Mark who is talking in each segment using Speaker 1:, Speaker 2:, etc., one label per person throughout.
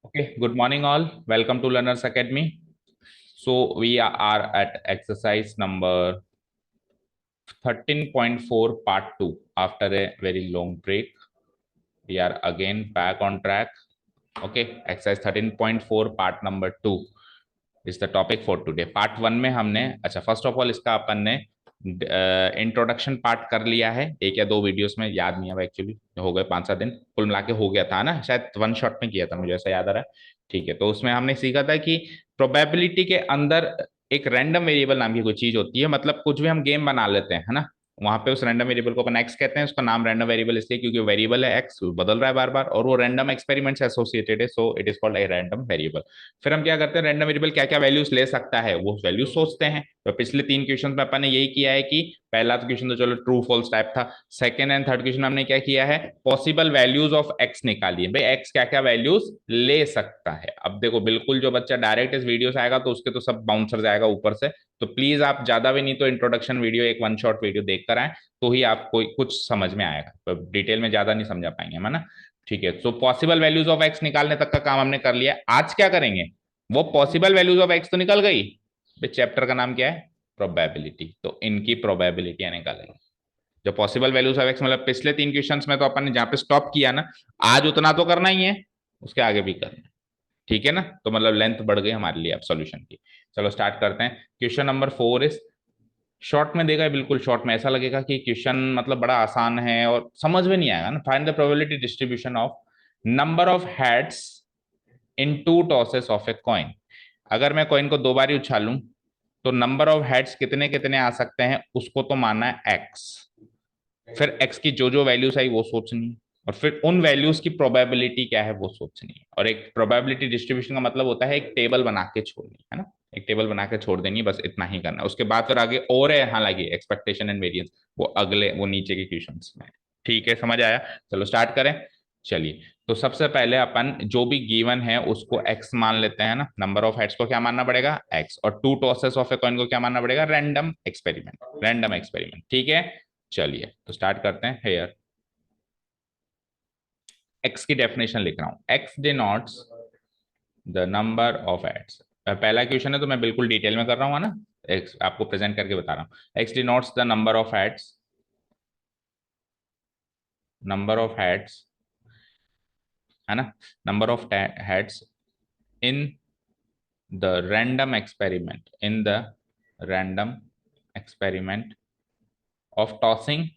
Speaker 1: Okay, good morning all. Welcome to Learners Academy. So we are at exercise number 13.4 part 2. After a very long break, we are again back on track. Okay, exercise 13.4 part number 2 is the topic for today. Part 1 में हमने अच्छा first of all इसका अपन ने introduction part कर लिया है, एक या दो वीडियोस में, याद नहीं है एक्चुअली, हो गए 5-7 दिन, कुल मिला के हो गया था ना, शायद वन शॉट में किया था, मुझे ऐसा याद आ रहा है। ठीक है, तो उसमें हमने सीखा था कि प्रोबेबिलिटी के अंदर एक रैंडम वेरिएबल नाम की कोई चीज होती है, मतलब कुछ भी हम गेम बना लेते हैं, है ना, वहां पे उस रैंडम वेरिएबल को अपन एक्स कहते हैं, उसका नाम रैंडम वेरिएबल इसलिए क्योंकि वेरिएबल है एक्स, बदल रहा है बार बार, और वो रैंडम एक्सपेरिमेंट से एसोसिएटेड है, so it is called a random variable. फिर हम क्या करते हैं, रैंडम वेरिएबल क्या क्या वैल्यूज ले सकता है वो वैल्यूज सोचते हैं। तो पिछले 3 क्वेश्चन में अपन ने यही किया है कि पहला तो क्वेश्चन तो चलो ट्रू फॉल्स टाइप था, सेकंड एंड थर्ड क्वेश्चन हमने क्या किया है, पॉसिबल वैल्यूज ऑफ एक्स निकालिए, भाई एक्स क्या क्या वैल्यूज ले सकता है। अब देखो बिल्कुल जो बच्चा डायरेक्ट इस वीडियो से आएगा तो उसके तो सब बाउंसर जाएगा ऊपर से, तो प्लीज आप ज्यादा भी नहीं तो इंट्रोडक्शन वीडियो, एक वन शॉट वीडियो देख कर आए, तो ही आपको कुछ समझ में आएगा, तो डिटेल में ज्यादा नहीं समझा पाएंगे है ना। ठीक है, so possible values of x निकालने तक का काम हमने कर लिया। आज क्या करेंगे, वो पॉसिबल वैल्यूज ऑफ एक्स तो निकल गई, चैप्टर का नाम क्या है, प्रोबेबिलिटी, तो इनकी प्रोबेबिलिटी निकालेंगे। जो पॉसिबल वैल्यूज ऑफ एक्स, मतलब पिछले 3 क्वेश्चंस में तो अपन ने जहां पे स्टॉप किया ना, आज उतना तो करना ही है, उसके आगे भी करना है। ठीक है ना, तो मतलब लेंथ बढ़ गई हमारे लिए अब सॉल्यूशन की। चलो स्टार्ट करते हैं। क्वेश्चन नंबर 4 इज, शॉर्ट में देगा, बिल्कुल शॉर्ट में, ऐसा लगेगा कि क्वेश्चन मतलब बड़ा आसान है और समझ में नहीं आएगा ना। Find the probability distribution of number of heads in two tosses of a coin. अगर मैं कॉइन को 2 बार ही उछालूं तो नंबर ऑफ हेड्स कितने कितने आ सकते हैं, उसको तो मानना है एक्स। फिर एक्स की जो जो वैल्यूज आई वो सोचनी है, और फिर उन वैल्यूज की प्रोबेबिलिटी क्या है वो सोचनी है। और एक प्रोबेबिलिटी डिस्ट्रीब्यूशन का मतलब होता है एक टेबल बना के छोड़नी है ना, एक टेबल बना के छोड़ देनी है, बस इतना ही करना है। उसके बाद फिर आगे और है, हालांकि एक्सपेक्टेशन एंड वेरिएंस वो अगले, वो नीचे के क्वेश्चंस में। ठीक है, समझ आया। चलो स्टार्ट करें। चलिए, तो सबसे पहले अपन जो भी गिवन है उसको x मान लेते हैं ना, नंबर ऑफ हेड्स को क्या मानना पड़ेगा x, और to tosses of a coin को क्या मानना पड़ेगा, रैंडम एक्सपेरिमेंट, रैंडम एक्सपेरिमेंट। ठीक है, चलिए तो स्टार्ट करते हैं। हेयर x की डेफिनेशन लिख रहा हूं, x denotes the number of heads. पहला क्वेश्चन है तो मैं बिल्कुल डिटेल में कर रहा हूँ ना, x आपको प्रेजेंट करके बता रहा हूँ। x denotes the number of heads, number of heads है ना, number of heads in the random experiment, in the random experiment of tossing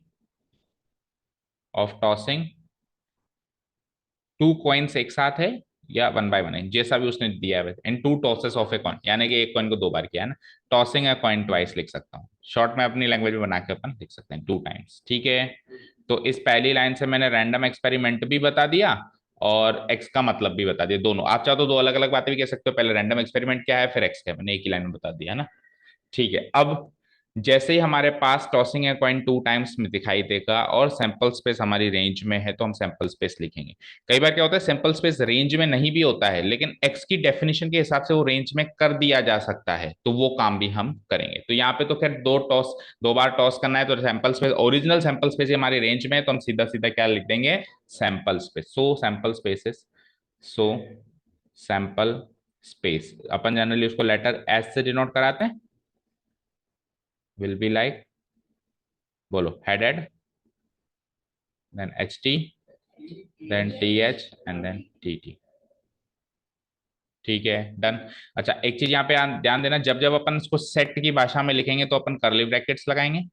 Speaker 1: two coins एक साथ है या वन बाय वन है, जैसा भी उसने दिया है, in two tosses of a coin, यानी कि एक कॉइन को 2 बार किया है ना, टॉसिंग ए कॉइन ट्वाइस लिख सकता हूँ, शॉर्ट में अपनी लैंग्वेज में बना के अपन लिख सकते हैं 2 टाइम्स। ठीक है, तो इस पहली लाइन से मैंने रैंडम एक्सपेरिमेंट भी बता दिया और एक्स का मतलब भी बता दिया, दोनों। आप चाहो तो 2 अलग अलग बातें भी कह सकते हो, पहले रैंडम एक्सपेरिमेंट क्या है फिर एक्स क्या है, मैंने एक ही लाइन में बता दिया है ना। ठीक है, अब जैसे ही हमारे पास टॉसिंग ए कॉइन 2 टाइम्स में दिखाई देगा और सैंपल स्पेस हमारी रेंज में है तो हम सैंपल स्पेस लिखेंगे। कई बार क्या होता है, सैंपल स्पेस रेंज में नहीं भी होता है, लेकिन एक्स की डेफिनेशन के हिसाब से वो रेंज में कर दिया जा सकता है, तो वो काम भी हम करेंगे। तो यहाँ पे तो खैर 2 बार टॉस करना है, तो sample space, original sample space हमारी रेंज में है, तो हम सीधा सीधा क्या लिख देंगे, सैंपल स्पेस। सो सैंपल स्पेसेस, सो सैंपल स्पेस, अपन जनरली उसको लेटर एस से डिनोट कराते हैं, will be like, बोलो, headed, then ht, then th and then tt। ठीक है, डन। अच्छा, एक चीज यहाँ पे ध्यान देना, जब जब अपन इसको सेट की भाषा में लिखेंगे तो अपन कर्ली ब्रैकेट्स लगाएंगे,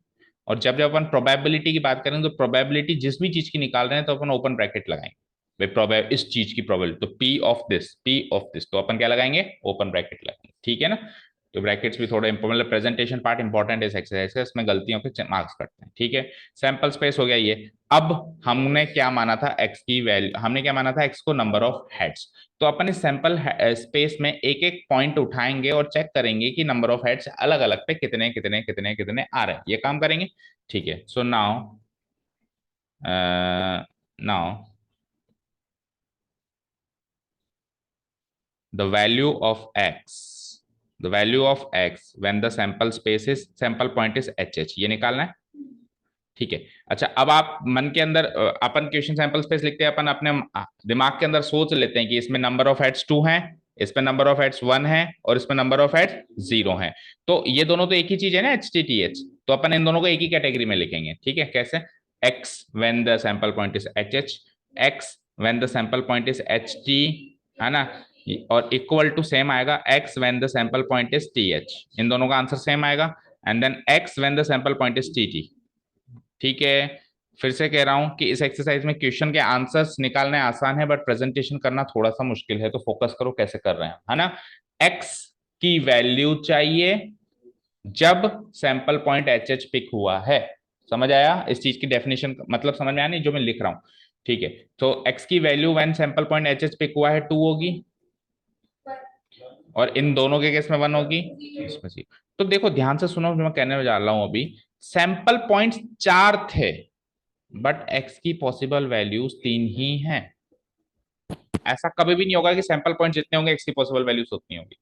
Speaker 1: और जब जब अपन प्रोबेबिलिटी की बात करेंगे तो प्रोबेबिलिटी जिस भी चीज की निकाल रहे हैं तो अपन ओपन ब्रैकेट लगाएंगे। भाई प्रोबेब इस चीज की प्रोबेबिलिटी, तो पी ऑफ दिस, तो अपन क्या लगाएंगे, ओपन ब्रैकेट लगाएंगे। ठीक है ना, तो ब्रैकेट्स भी थोड़ा मतलब प्रेजेंटेशन पार्ट इंपॉर्टेंट है एक्सरसाइज का, इसमें गलतियों के मार्क्स कटते हैं। ठीक है, सैंपल स्पेस हो गया ये। अब हमने क्या माना था, एक्स की वैल्यू, हमने क्या माना था, एक्स को नंबर ऑफ हेड्स, तो अपन इस सैंपल स्पेस में एक एक पॉइंट उठाएंगे और चेक करेंगे कि नंबर ऑफ हेड्स अलग अलग पे कितने कितने कितने कितने आ रहे हैं, ये काम करेंगे। ठीक है, so now now the value of x, the value of x when the sample space is, sample point is hh, ये निकालना है। ठीक है। अच्छा, अब आप मन के अंदर अपन क्वेश्चन सैंपल स्पेस लिखते हैं, अपन अपने दिमाग के अंदर सोच लेते हैं कि इसमें नंबर ऑफ हेड्स 2 हैं, इसमें नंबर ऑफ हेड्स 1 है और इसमें नंबर ऑफ हेड्स 0 है। तो ये दोनों तो एक ही चीज है ना, HTTH। तो अपन इन दोनों को एक ही कैटेगरी में लिखेंगे। ठीक है, कैसे? x when the sample point is HH, x when the sample point is HT, है ना, और इक्वल टू सेम आएगा x when the sample point is TH। इन दोनों का आंसर सेम आएगा। And then x when the sample point is TT। ठीक है, फिर से कह रहा हूं कि इस एक्सरसाइज में क्वेश्चन के आंसर्स निकालने आसान है, बट प्रेजेंटेशन करना थोड़ा सा मुश्किल है, तो फोकस करो कैसे कर रहे हैं, है ना। x की वैल्यू चाहिए जब सैंपल पॉइंट एच पिक हुआ है। समझ आया इस चीज की डेफिनेशन, मतलब समझ में आया नहीं जो मैं लिख रहा हूं? ठीक है, तो x की value when sample point H pick हुआ है 2 होगी, और इन दोनों के केस में 1 होगी, इसमें सी। तो देखो ध्यान से सुनो जो मैं कहने जा रहा हूं। अभी सैंपल पॉइंट्स 4 थे, बट x की पॉसिबल वैल्यूज 3 ही हैं। ऐसा कभी भी नहीं होगा कि सैंपल पॉइंट जितने होंगे x की पॉसिबल वैल्यूज उतनी होगी,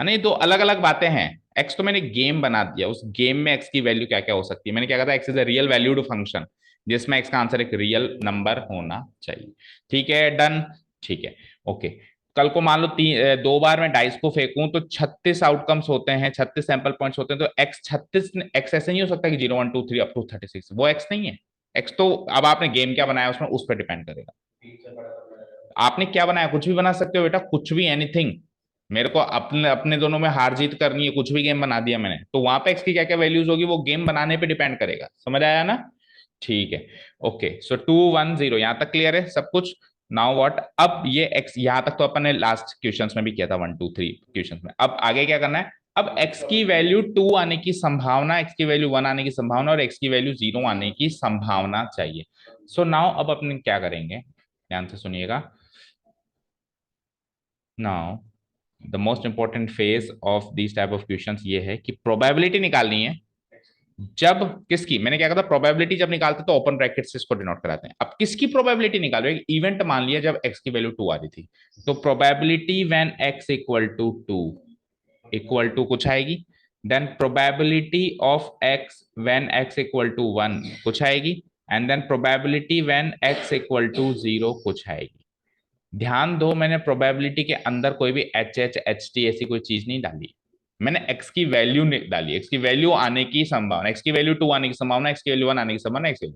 Speaker 1: है ना। ये दो अलग अलग बातें हैं। x तो मैंने गेम बना दिया, उस गेम में x की वैल्यू क्या क्या हो सकती है। मैंने क्या कहा था, x is a real valued function, जिसमें x का आंसर एक रियल नंबर होना चाहिए। ठीक है, डन। ठीक है, ओके। कल को मान लो 2 बार मैं डाइस को फेंकूं तो 36 आउटकम्स होते हैं, 36 सैंपल पॉइंट्स होते हैं। तो x 36, x ऐसे नहीं हो सकता कि 0 1 2 3 अप टू 36, वो x नहीं है। x तो अब आपने गेम क्या बनाया उसमें, उस पर डिपेंड करेगा। आपने क्या बनाया, कुछ भी बना सकते हो बेटा, कुछ भी, एनीथिंग। मेरे को अपने अपने दोनों में हार जीत करनी है, कुछ भी गेम बना दिया मैंने, तो वहां पे एक्स की क्या क्या वैल्यूज होगी वो गेम बनाने पे डिपेंड करेगा। समझ आया ना? ठीक है, ओके। सो 2 1 0 यहां तक क्लियर है सब कुछ। नाउ व्हाट, अब ये एक्स यहां तक तो अपन ने लास्ट क्वेश्चंस में भी किया था, 1 2 3 क्वेश्चंस में। अब आगे क्या करना है, अब x की वैल्यू 2 आने की संभावना, x की वैल्यू 1 आने की संभावना और x की वैल्यू 0 आने की संभावना चाहिए। सो नाउ अब अपन क्या करेंगे, ध्यान से सुनिएगा। Now the most important phase of this type of questions ये है कि प्रोबेबिलिटी निकालनी है। जब किसकी, मैंने क्या कहा था, प्रोबेबिलिटी जब निकालते तो ओपन ब्रैकेट से इसको डिनोट कराते हैं। अब किसकी प्रोबेबिलिटी निकाल रहे हैं, इवेंट मान लिया जब x की वैल्यू 2 आ रही थी, तो probability when x equal to 2 equal to कुछ आएगी। Then probability of x when x equal to 1 कुछ आएगी। And then probability when x equal to 0 कुछ आएगी। ध्यान दो, मैंने प्रोबेबिलिटी के अंदर कोई भी एच एच एच टी ऐसी कोई चीज नहीं डाली, मैंने एक्स की वैल्यू डाली, एक्स की वैल्यू आने की संभावना, एक्स की वैल्यू 2 आने की संभावना, एक्स की वैल्यू 1 आने की संभावना, एक्स की।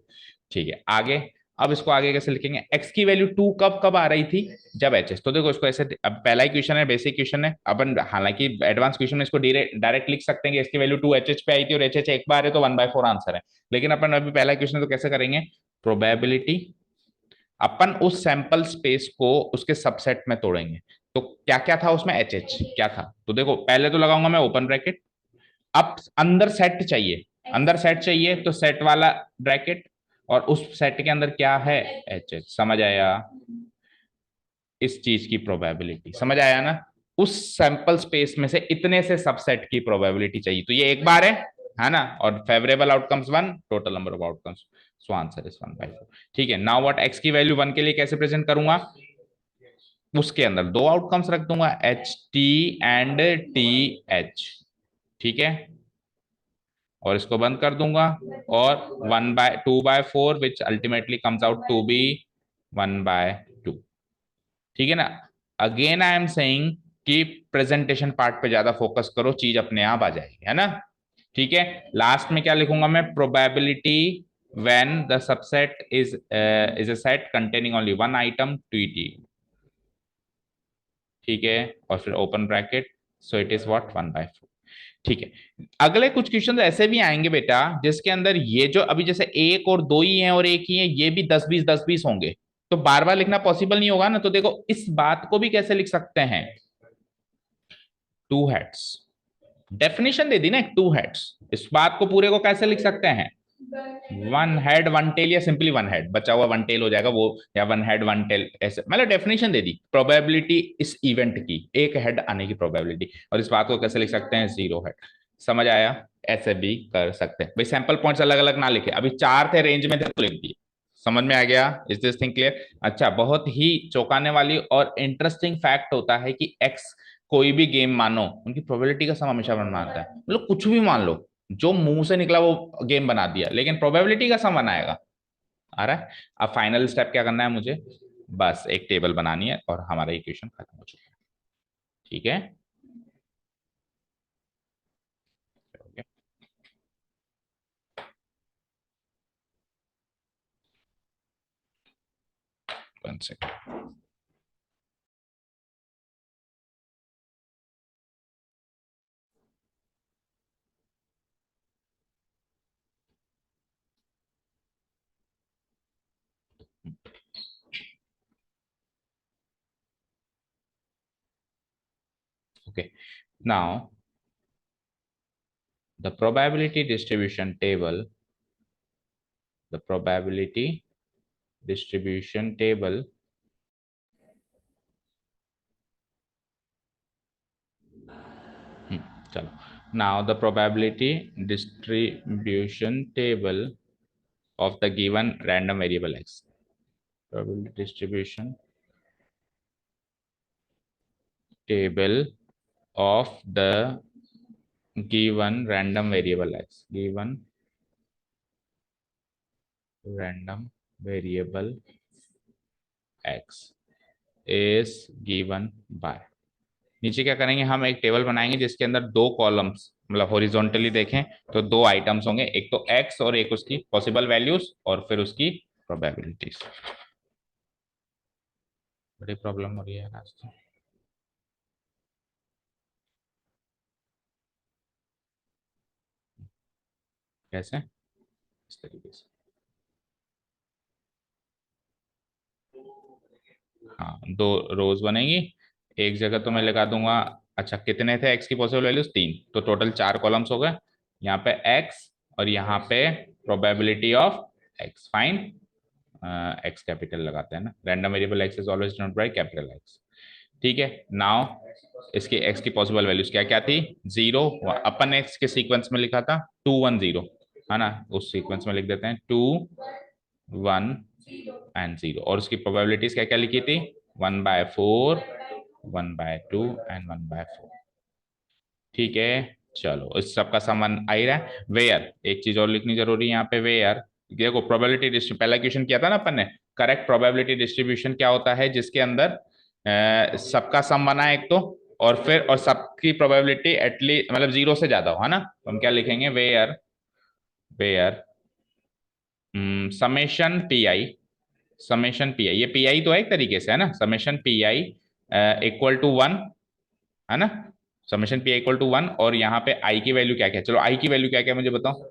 Speaker 1: ठीक है, आगे। अब इसको आगे कैसे लिखेंगे, एक्स की वैल्यू 2 कब कब आ रही थी, जब एच एच। तो देखो इसको ऐसे, अब पहला ही क्वेश्चन है, बेसिक क्वेश्चन है। अपन हालांकि एडवांस क्वेश्चन में इसको डायरेक्ट लिख सकते हैं कि इसकी वैल्यू 2 एच एच पे आई थी और एच एच एक बार है तो 1/4 आंसर है। लेकिन अपन अभी पहला क्वेश्चन तो कैसे करेंगे, प्रोबेबिलिटी अपन उस सैंपल स्पेस को उसके सबसेट में तोड़ेंगे। तो क्या क्या था उसमें, एच एच क्या था। तो देखो पहले तो लगाऊंगा मैं ओपन ब्रैकेट, अब अंदर सेट चाहिए, अंदर सेट चाहिए तो सेट वाला ब्रैकेट, और उस सेट के अंदर क्या है, एच एच। समझ आया इस चीज की प्रोबेबिलिटी, समझ आया ना। उस सैंपल स्पेस में से इतने से सबसेट की प्रोबेबिलिटी चाहिए, तो ये एक बार है ना। और favourable outcomes 1, total number of outcomes, so answer is 1/4। ठीक है, नाउ व्हाट, एक्स की वैल्यू 1 के लिए कैसे प्रेजेंट करूंगा, उसके अंदर 2 आउटकम्स रख दूंगा, H T and T H. ठीक है, और इसको बंद कर दूंगा, और 1/2/4 which ultimately comes out to be 1/2। ठीक है ना। अगेन आई एम सेइंग कि प्रेजेंटेशन पार्ट पे ज्यादा फोकस करो, चीज अपने आप आ जाएगी, है ना। ठीक है, लास्ट में क्या लिखूंगा मैं, probability when the subset is a set containing only one item T. ठीक है, और फिर open bracket, so it is what 1/4। ठीक है, अगले कुछ क्वेश्चन ऐसे भी आएंगे बेटा जिसके अंदर ये जो अभी जैसे एक और दो ही हैं और एक ही है, ये भी 10 20 होंगे, तो बार बार लिखना पॉसिबल नहीं होगा ना। तो देखो इस बात को भी कैसे लिख सकते हैं, 2 हेड्स, डेफिनेशन दे दी ना, 2 हेड्स, इस बात को पूरे को कैसे लिख सकते हैं, 1 हेड 1 टेल, या सिंपली 1 हेड, बचा हुआ 1 टेल हो जाएगा वो, या 1 हेड 1 टेल, ऐसे मतलब डेफिनेशन दे दी प्रोबेबिलिटी इस इवेंट की, एक हेड आने की प्रोबेबिलिटी। और इस बात को कैसे लिख सकते हैं, 0 हेड। समझ आया, ऐसे भी कर सकते हैं भाई। सैंपल पॉइंट्स अलग अलग ना लिखे, अभी 4 थे रेंज में थे तो लिख दिए। समझ में आ गया, इज दिस थिंग क्लियर। अच्छा, बहुत ही चौंकाने वाली और इंटरेस्टिंग फैक्ट होता है कि एक्स कोई भी गेम मानो, उनकी प्रोबेबिलिटी का सम हमेशा वन मानता है, मतलब कुछ भी मान लो, जो मुंह से निकला वो गेम बना दिया, लेकिन प्रोबेबिलिटी का सम बनाएगा। आ रहा है? अब फाइनल स्टेप क्या करना है मुझे, बस एक टेबल बनानी है और हमारा इक्वेशन खत्म हो चुका है। ठीक है, okay, one second. Okay, now the probability distribution table, the probability distribution table chalo. Now the probability distribution table of the given random variable x, probability distribution table of the given random variable x, given random variable x is given by, नीचे क्या करेंगे, हम एक table बनाएंगे जिसके अंदर दो columns, मतलब हॉरिजॉन्टली देखें तो दो आइटम्स होंगे, एक तो एक्स और एक उसकी पॉसिबल वैल्यूज और फिर उसकी प्रोबेबिलिटीज। बड़ी प्रॉब्लम हो रही है आज तो। कैसे, इस तरीके से। हाँ, दो रोज बनेगी, एक जगह तो मैं लगा दूंगा, अच्छा कितने थे एक्स की पॉसिबल वैल्यूज, तीन, तो टोटल चार कॉलम्स हो गए। यहाँ पे एक्स और यहाँ पे probability of x, fine. X capital लगाते हैं ना, random variable x is always denoted by capital x. ठीक है, नाउ इसकी एक्स की पॉसिबल वैल्यूज क्या क्या थी, जीरो, अपन ने इसके सीक्वेंस में लिखा था 2 1 0, है ना, उस सीक्वेंस में लिख देते हैं 2 1 एंड 0, और उसकी प्रोबेबिलिटीज क्या क्या लिखी थी, 1/4, 1/2 एंड 1/4। ठीक है, चलो इस सब का समान आ ही रहा है। वेयर, एक चीज और लिखनी जरूरी है यहाँ पे, वेयर देखो प्रोबेबिलिटी डिस्ट्रीब्यूशन, पहला क्वेश्चन किया था ना अपन ने, करेक्ट प्रोबेबिलिटी डिस्ट्रीब्यूशन क्या होता है, जिसके अंदर सबका सम बना है एक तो, और फिर और सबकी प्रोबेबिलिटी एटलीस्ट मतलब जीरो से ज्यादा हो, है ना, तो हम क्या लिखेंगे, where where summation P i, summation P i, ये पी आई तो है एक तरीके से, है ना, summation P i equal to 1, है ना, summation P i equal to 1, और यहाँ पे आई की वैल्यू क्या क्या है, चलो आई की वैल्यू क्या क्या है मुझे बताओ,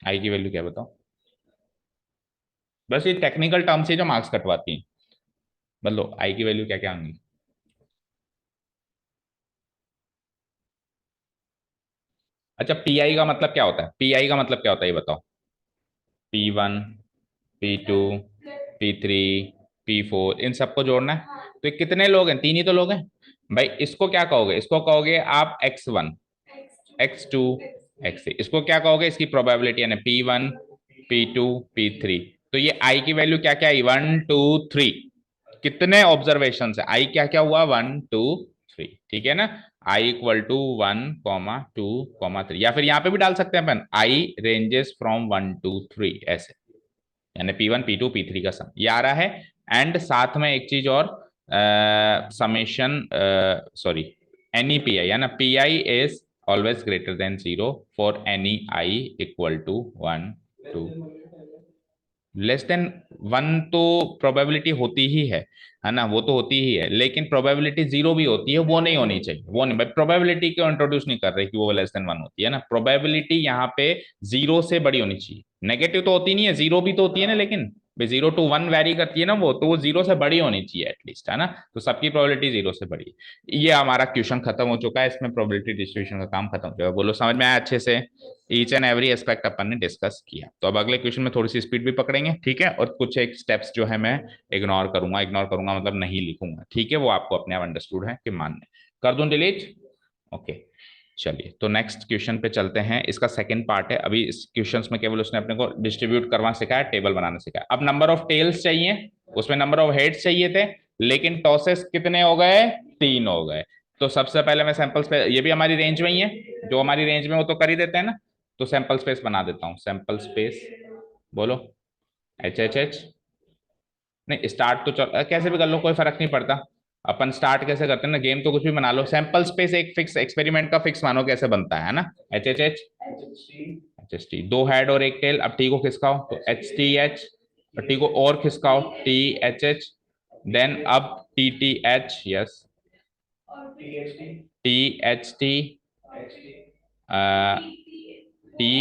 Speaker 1: आई की वैल्यू क्या बताओ, बस ये टेक्निकल टर्म्स है जो मार्क्स कटवाती हैं, बोलो आई की वैल्यू क्या क्या होंगी। अच्छा, पी आई का मतलब क्या होता है, पी आई का मतलब क्या होता है ये बताओ, P1, P2, P3, P4, इन सबको जोड़ना है, तो ये कितने लोग हैं, तीन ही तो लोग हैं भाई। इसको क्या कहोगे, इसको कहोगे आप x1, x2, x3, इसको क्या कहोगे, इसकी प्रोबेबिलिटी यानी P1, P2, P3। तो ये आई की वैल्यू क्या क्या है, 1 2 3, कितने ऑब्जर्वेशन है, आई क्या क्या हुआ, 1 2 3, ठीक है ना, आई इक्वल टू 1 2 3, या फिर यहाँ पे भी डाल सकते हैं अपन, आई रेंजेस फ्रॉम 1 2 3, ऐसे, यानी P1 P2 P3 का सम ये आ रहा है। एंड साथ में एक चीज और, summation, sorry, any p i, है ना, p I is always greater than 0 for any I equal to 1 2, less than 1 तो प्रोबेबिलिटी होती ही है ना, वो तो होती ही है, लेकिन प्रोबेबिलिटी 0 भी होती है, वो नहीं होनी चाहिए, वो नहीं भाई, प्रोबेबिलिटी को इंट्रोड्यूस नहीं कर रहे कि वो लेस देन 1 होती है ना, प्रोबेबिलिटी यहाँ पे 0 से बड़ी होनी चाहिए, नेगेटिव तो होती नहीं है, 0 भी तो होती है ना, लेकिन 0 to 1 वैरी करती है ना वो, तो वो 0 से बड़ी होनी चाहिए एटलीस्ट, है ना, तो सबकी प्रोबेबिलिटी 0 से बड़ी है। ये हमारा क्वेश्चन खत्म हो चुका है, इसमें प्रोबेबिलिटी डिस्ट्रीब्यूशन का काम खत्म हो चुका है, बोलो समझ में आया अच्छे से, ईच एंड एवरी एस्पेक्ट अपन ने डिस्कस किया। तो अब अगले क्वेश्चन में थोड़ी सी स्पीड भी पकड़ेंगे, ठीक है, और कुछ एक स्टेप्स जो है मैं इग्नोर करूंगा मतलब नहीं लिखूंगा, ठीक है, वो आपको अपने आप अंडरस्टूड है कि मानने, कर दूं डिलीट, ओके। चलिए तो नेक्स्ट क्वेश्चन पे चलते हैं, इसका सेकंड पार्ट है, अभी इस क्वेश्चंस में केवल उसने अपने को डिस्ट्रीब्यूट करना सिखाया, टेबल बनाना सिखाया, अब नंबर ऑफ टेल्स चाहिए, उसमें नंबर ऑफ हेड्स चाहिए थे, लेकिन टॉसेस कितने हो गए, 3 हो गए। तो सबसे पहले मैं सैंपल स्पेस, ये भी हमारी रेंज में ही है, जो हमारी रेंज में वो तो कर ही देते हैं ना, तो सैंपल स्पेस बना देता हूं, सैंपल स्पेस, बोलो एच एच एच, नहीं स्टार्ट तो चल कैसे भी कर लो, कोई फर्क नहीं पड़ता। अपन स्टार्ट कैसे करते हैं ना, गेम तो कुछ भी बना लो, सैंपल स्पेस एक फिक्स एक्सपेरिमेंट का फिक्स मानो कैसे बनता है ना, H H H H H T, 2 head और 1 टेल, अब टी को खिसकाओ तो एच टी एच, टी को और खिसकाओ टी एच एच, देन अब T T H, yes T H T, T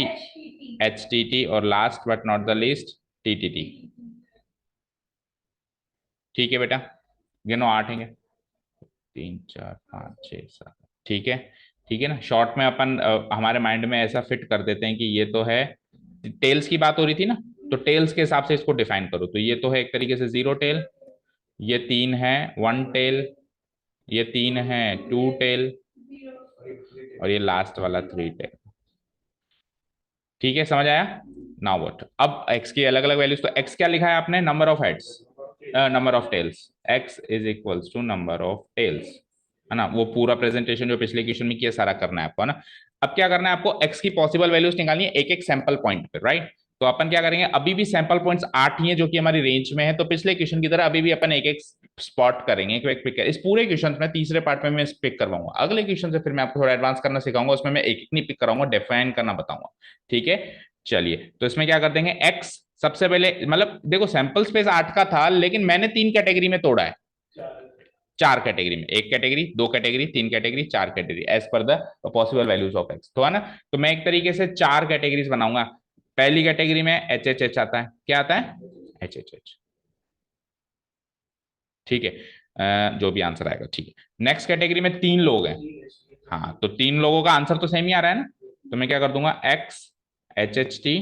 Speaker 1: H T T, और last but not the least T T T. ठीक है बेटा, गिनो 8 हैं, 3 4 5 6 7, ठीक है। ठीक है ना, शॉर्ट में अपन हमारे माइंड में ऐसा फिट कर देते हैं कि ये तो है, टेल्स की बात हो रही थी ना, तो टेल्स के हिसाब से इसको डिफाइन करो, तो ये तो है एक तरीके से 0 टेल, ये 3 है 1 टेल, ये 3 है 2 टेल, और ये लास्ट वाला 3 टेल। ठीक है, समझ आया। नाउ व्हाट, अब एक्स की अलग अलग वैल्यूज, तो एक्स क्या लिखा है आपने, number of heads, number of tails, x is equals to number of tails, है ना, वो पूरा प्रेजेंटेशन जो पिछले क्वेश्चन में किया सारा करना है आपको, है ना। अब क्या करना है आपको, एक्स की पॉसिबल वैल्यूज निकालनी है एक एक सैंपल पॉइंट पे, राइट। तो अपन क्या करेंगे, अभी भी सैंपल पॉइंट्स 8 ही हैं जो कि हमारी रेंज में है, तो पिछले क्वेश्चन की तरह अभी भी अपन एक एक स्पॉट करेंगे, एक एक पिक, इस पूरे क्वेश्चन में तीसरे पार्ट में मैं पिक करवाऊंगा, अगले क्वेश्चन से फिर मैं आपको थोड़ा एडवांस करना सिखाऊंगा, उसमें मैं एक एक नहीं पिक कराऊंगा, डिफाइन करना बताऊंगा। ठीक है, चलिए, तो इसमें क्या कर देंगे, एक्स सबसे पहले, मतलब देखो सैंपल स्पेस 8 का था, लेकिन मैंने 3 कैटेगरी में तोड़ा है, 4 कैटेगरी में, 1 category, 2 category, 3 category, 4 category, as per the possible values of x, तो है ना। तो मैं एक तरीके से 4 कैटेगरीज बनाऊंगा। पहली कैटेगरी में एच एच एच आता है, क्या आता है, एच एच एच, ठीक है, जो भी आंसर आएगा, ठीक है। नेक्स्ट कैटेगरी में 3 लोग हैं, हाँ, तो 3 लोगों का आंसर तो सेम ही आ रहा है ना, तो मैं क्या कर दूंगा, एक्स एच एच टी,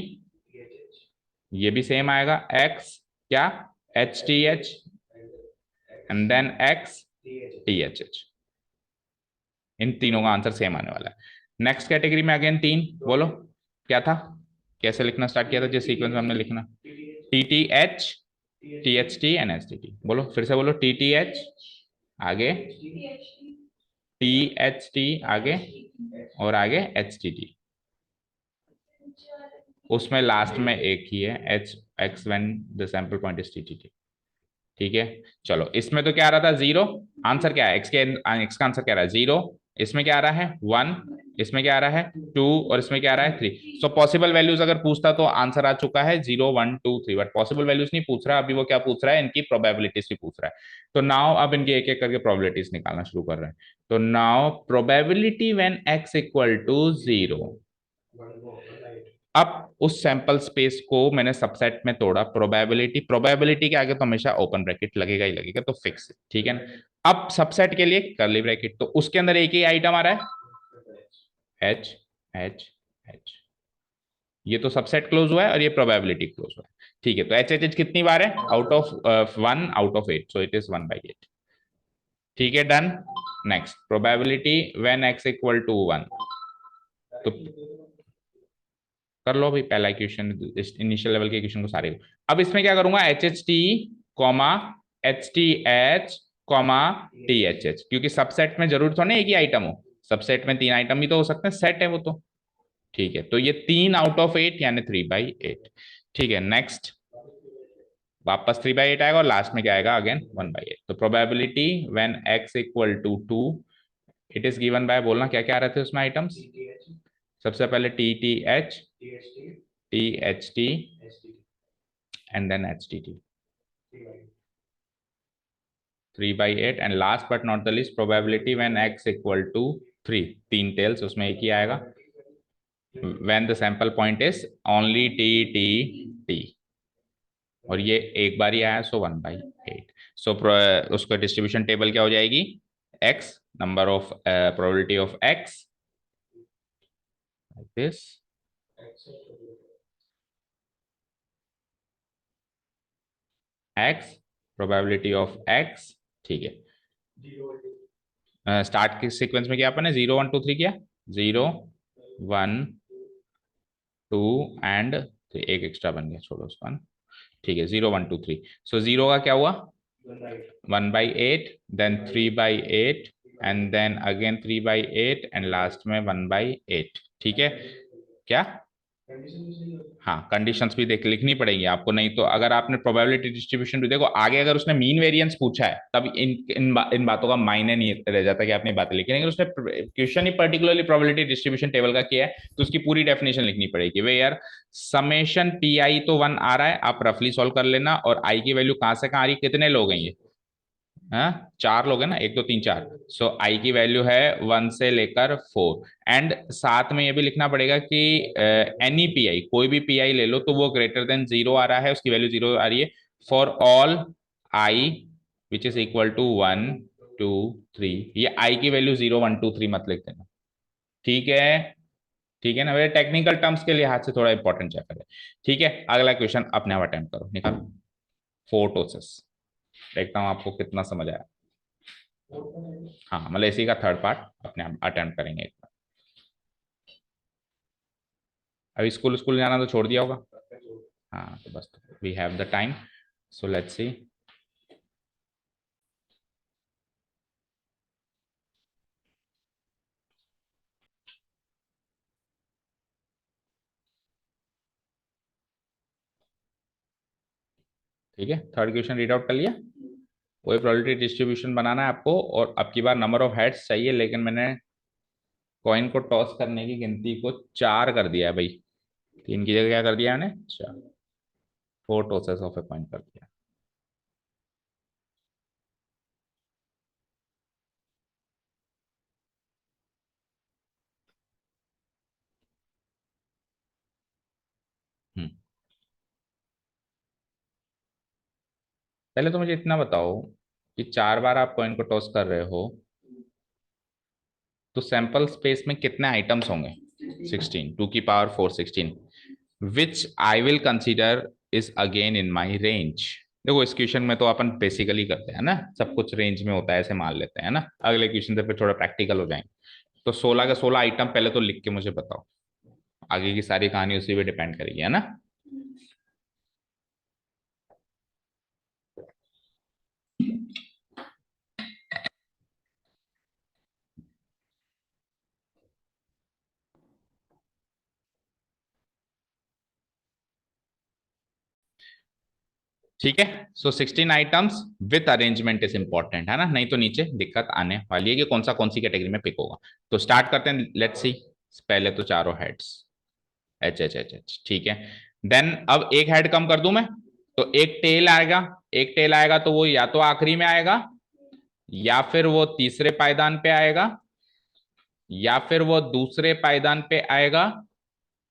Speaker 1: ये भी सेम आएगा, एक्स क्या, H T H, and then X T H H, इन तीनों का आंसर सेम आने वाला है। नेक्स्ट कैटेगरी में अगेन 3, बोलो क्या था, कैसे लिखना स्टार्ट किया था, जिस सीक्वेंस में हमने लिखना, T T H, T H T and H T T, बोलो फिर से बोलो, टी टी एच आगे, टी एच टी आगे, और आगे एच टी टी, उसमें लास्ट में एक ही है, H x when the sample point is T T T. ठीक है, चलो, इसमें तो क्या आ रहा था, 0, आंसर क्या है, एक्स का आंसर क्या रहा है, 0, इसमें क्या आ रहा है, 1, इसमें क्या आ रहा है, 2, और इसमें क्या आ रहा है, 3। सो पॉसिबल वैल्यूज अगर पूछता तो आंसर आ चुका है 0 1 2 3, बट पॉसिबल वैल्यूज नहीं पूछ रहा अभी, वो क्या पूछ रहा है, इनकी प्रोबेबिलिटीज भी पूछ रहा है। तो नाउ अब इनकी एक एक करके प्रोबेबिलिटीज निकालना शुरू कर रहे हैं। तो now probability when x equal to 0, अब उस सैंपल स्पेस को मैंने सबसेट में तोड़ा, प्रोबेबिलिटी, प्रोबेबिलिटी के आगे तो हमेशा ओपन ब्रैकेट लगेगा ही लगेगा, तो फिक्स, ठीक है ना। अब सबसेट के लिए कर्ली ब्रैकेट, तो उसके अंदर एक ही आइटम आ रहा है, एच एच एच, ये तो सबसेट क्लोज हुआ है और ये प्रोबेबिलिटी क्लोज हुआ है। ठीक है, तो एच एच एच कितनी बार है, out of 1 out of 8, so it is 1/8। ठीक है, done. Next probability when x equal to 1, तो कर लो भाई, पहला क्वेश्चन, इनिशियल लेवल के क्वेश्चन को सारे। अब इसमें क्या करूंगा, H H T comma H T H comma T H H, क्योंकि सबसेट में जरूर तो नहीं एक ही आइटम हो, सबसेट में 3 आइटम भी तो हो सकते हैं, सेट है वो तो। ठीक है, तो ये 3 आउट ऑफ 8 यानी 3/8। ठीक है, नेक्स्ट वापस 3/8 आएगा, और लास्ट में क्या आएगा, अगेन 1/8। तो probability when x equal to 2, it is given by, बोलना क्या क्या आ रहे थे उसमें आइटम्स, सबसे पहले T T H, T H T, and then H T T, 3/8, and last but not the least probability when x equal to 3, 3 tails, उसमें एक ही आएगा, when the sample point is only T T T, और ये एक बार ही आया, सो 1/8। सो उसका distribution table क्या हो जाएगी, x number of probability of x, this x, probability of x, ठीक है। स्टार्ट के सीक्वेंस में क्या अपन ने 0 1 2 3 किया, 0 1 2 एंड 3, एक एक्स्ट्रा बन गया, छोड़ो उसको, ठीक है, 0 1 2 3। सो 0 का क्या हुआ, 1/8, then 3/8, and then again 3/8, and last में 1/8। ठीक है क्या? हाँ, कंडीशंस भी देख लिखनी पड़ेगी आपको, नहीं तो अगर आपने प्रोबेबिलिटी डिस्ट्रीब्यूशन भी देखो आगे, अगर उसने मीन वेरिएंस पूछा है तब इन बातों का मायने नहीं रह जाता कि आपने बातें लिखी, लेकिन उसने क्वेश्चन ही पर्टिकुलरली प्रोबेबिलिटी डिस्ट्रीब्यूशन टेबल का किया है तो उसकी पूरी डेफिनेशन लिखनी पड़ेगी। वे यार समेशन पी आई तो 1 आ रहा है, आप रफली सॉल्व कर लेना, और आई की वैल्यू कहां से कहां आ रही है, कितने लोग हैं ये? हाँ, 4 लोग हैं ना, 1 2 3 4। सो आई की वैल्यू है 1 से लेकर 4, एंड साथ में ये भी लिखना पड़ेगा कि एनी पी आई, कोई भी पी आई ले लो तो वो ग्रेटर देन 0 आ रहा है, उसकी वैल्यू 0 आ रही है for all i which is equal to 1 2 3। ये आई की वैल्यू 0 1 2 3 मत लिख देना, ठीक है? ठीक है ना, मेरे टेक्निकल टर्म्स के लिहाज से थोड़ा इंपॉर्टेंट चैप्टर है। ठीक है, अगला क्वेश्चन अपने आप अटेम्प्ट करो, निकालो। फोटोसिस, देखता हूँ आपको कितना समझ आया। हाँ, मतलब इसी का थर्ड पार्ट अपने आप अटेम्प्ट करेंगे एक बार। अभी स्कूल स्कूल जाना तो छोड़ दिया होगा। हाँ, तो बस we have the time, so let's see. ठीक है, थर्ड क्वेश्चन रीड आउट कर लिया। वही प्रोबेबिलिटी डिस्ट्रीब्यूशन बनाना है आपको, और अब की बार नंबर ऑफ हेड्स चाहिए, लेकिन मैंने कॉइन को टॉस करने की गिनती को 4 कर दिया है भाई। 3 की जगह क्या कर दिया मैंने? 4। 4 टॉसेस ऑफ ए कॉइन कर दिया। हम्म। पहले तो मुझे इतना बताओ कि 4 बार आप कॉइन को टॉस कर रहे हो तो सैंपल स्पेस में कितने आइटम्स होंगे? 16, 2 की power 4 16, which I will consider is again in my range. देखो इस क्वेश्चन में तो अपन बेसिकली करते हैं ना, सब कुछ रेंज में होता है ऐसे मान लेते हैं ना, अगले क्वेश्चन से फिर थोड़ा प्रैक्टिकल हो जाएंगे। तो 16 का 16 आइटम पहले तो लिख के मुझे बताओ, आगे की सारी कहानी उसी पे डिपेंड करेगी, है ना? ठीक है, सो 16 items with arrangement is important, है ना, नहीं तो नीचे दिक्कत आने वाली है कि कौन सी कैटेगरी में पिक होगा। तो स्टार्ट करते हैं, लेट्स सी। पहले तो चारों heads, H H H H, ठीक है। देन अब एक हेड कम कर दूं मैं, तो एक टेल आएगा। एक टेल आएगा तो वो या तो आखिरी में आएगा, या फिर वो तीसरे पायदान पे आएगा, या फिर वो दूसरे पायदान पे आएगा,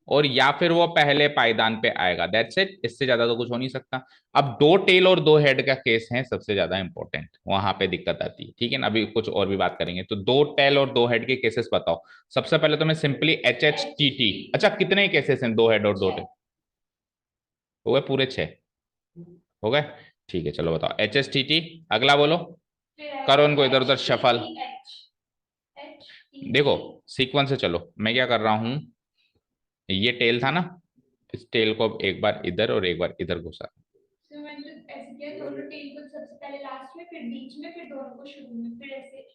Speaker 1: और या फिर वो पहले पायदान पे आएगा। दैट्स इट, इससे ज्यादा तो कुछ हो नहीं सकता। अब 2 टेल और 2 हेड का केस है सबसे ज्यादा इंपॉर्टेंट, वहां पे दिक्कत आती है, ठीक है ना? अभी कुछ और भी बात करेंगे। तो 2 टेल और 2 हेड के केसेस बताओ। सबसे पहले तो मैं simply H H T T. अच्छा, कितने केसेस हैं 2 हेड और 2 टेल? हो गए पूरे 6? हो गए, ठीक है, चलो बताओ एच एस टी टी। अगला बोलो, करो इनको इधर उधर शफल। देखो सीक्वेंस से चलो, मैं क्या कर रहा हूं, ये टेल था ना, इस टेल को अब एक बार इधर और एक बार इधर घुसा।
Speaker 2: तो मैंने तो ऐसे किया, दोनों टेल को सबसे पहले लास्ट में, फिर बीच में, फिर दोनों को शुरू में, फिर ऐसे।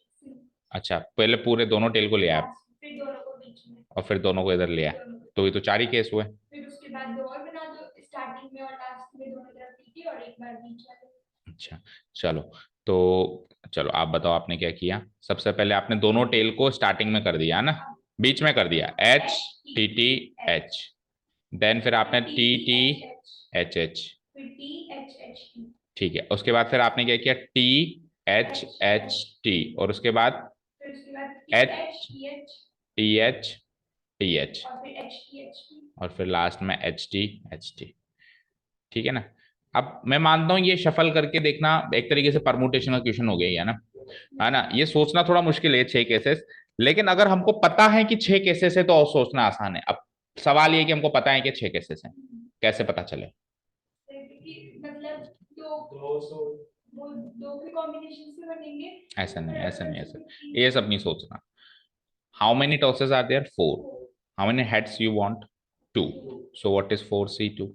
Speaker 1: अच्छा, पहले पूरे दोनों टेल को ले आया,
Speaker 2: फिर दोनों को बीच में,
Speaker 1: और फिर दोनों को इधर ले आया, तो ये तो 4 ही केस हुए।
Speaker 2: फिर उसके बाद दो और बना दो, स्टार्टिंग में और लास्ट में दोनों तरफ टीटी, और एक बार बीच वाले।
Speaker 1: अच्छा, चलो, तो चलो आप बताओ आपने क्या किया। सबसे पहले आपने दोनों टेल को स्टार्टिंग में कर दिया ना, बीच में कर दिया, H T T H. Then फिर आपने टी टी एच एच, ठीक है। उसके बाद फिर आपने क्या किया, टी एच एच टी, और उसके बाद H T H T H, और फिर लास्ट में एच टी एच टी। ठीक है ना? अब मैं मानता हूं ये शफल करके देखना एक तरीके से परमुटेशन का क्वेश्चन हो गया ही, है ना? ये सोचना थोड़ा मुश्किल है 6 केसेस, लेकिन अगर हमको पता है कि 6 केसेस है तो और सोचना आसान है। अब सवाल ये कि हमको पता है कि 6 केसेस हैं, कैसे पता चले?
Speaker 2: मतलब वो दो के कॉम्बिनेशन से बनेंगे।
Speaker 1: ऐसा नहीं, ऐसा नहीं, ऐसा ये सब नहीं सोचना। How many tosses are there? 4। How many heads you want? 2। So what is 4 C2?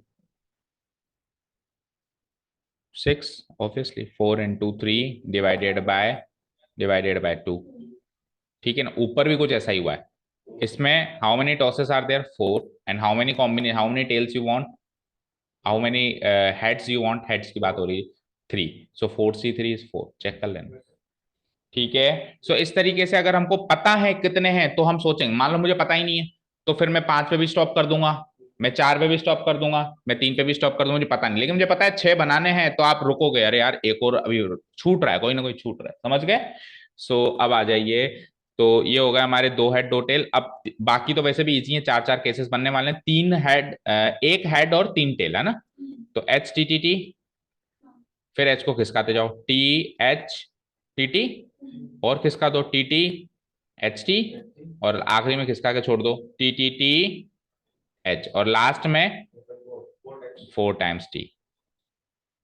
Speaker 1: 6 obviously 4 into 3 divided by 2। ठीक है ना, ऊपर भी कुछ ऐसा ही हुआ है। इसमें how many tosses are there 4 and how many tails you want, how many heads you want, heads की बात हो रही है 3, सो 4c3 इज 4, चेक कर लेना। ठीक है, सो इस तरीके से अगर हमको पता है कितने हैं तो हम सोचेंगे, मान लो मुझे पता ही नहीं है तो फिर मैं 5 पे भी स्टॉप कर दूंगा, मैं 4 पे भी स्टॉप कर दूंगा, मैं 3 पे भी स्टॉप कर दूंगा, मुझे पता नहीं। लेकिन मुझे पता है 6 बनाने हैं तो आप रुकोगे, अरे यार एक और अभी छूट रहा है, कोई ना कोई छूट रहा है, समझ गए। सो अब आ जाइए, तो ये हो गया हमारे 2 हेड 2 टेल। अब बाकी तो वैसे भी इजी है, 4 4 केसेस बनने वाले हैं, 3 हेड, 1 हेड और 3 टेल है ना। तो एच टी टी टी, फिर एच को खिसकाते जाओ, टी एच टी टी, और खिसका दो टी टी एच टी, और आखिरी में खिसका के छोड़ दो टी टी टी एच, और लास्ट में 4 टाइम्स टी।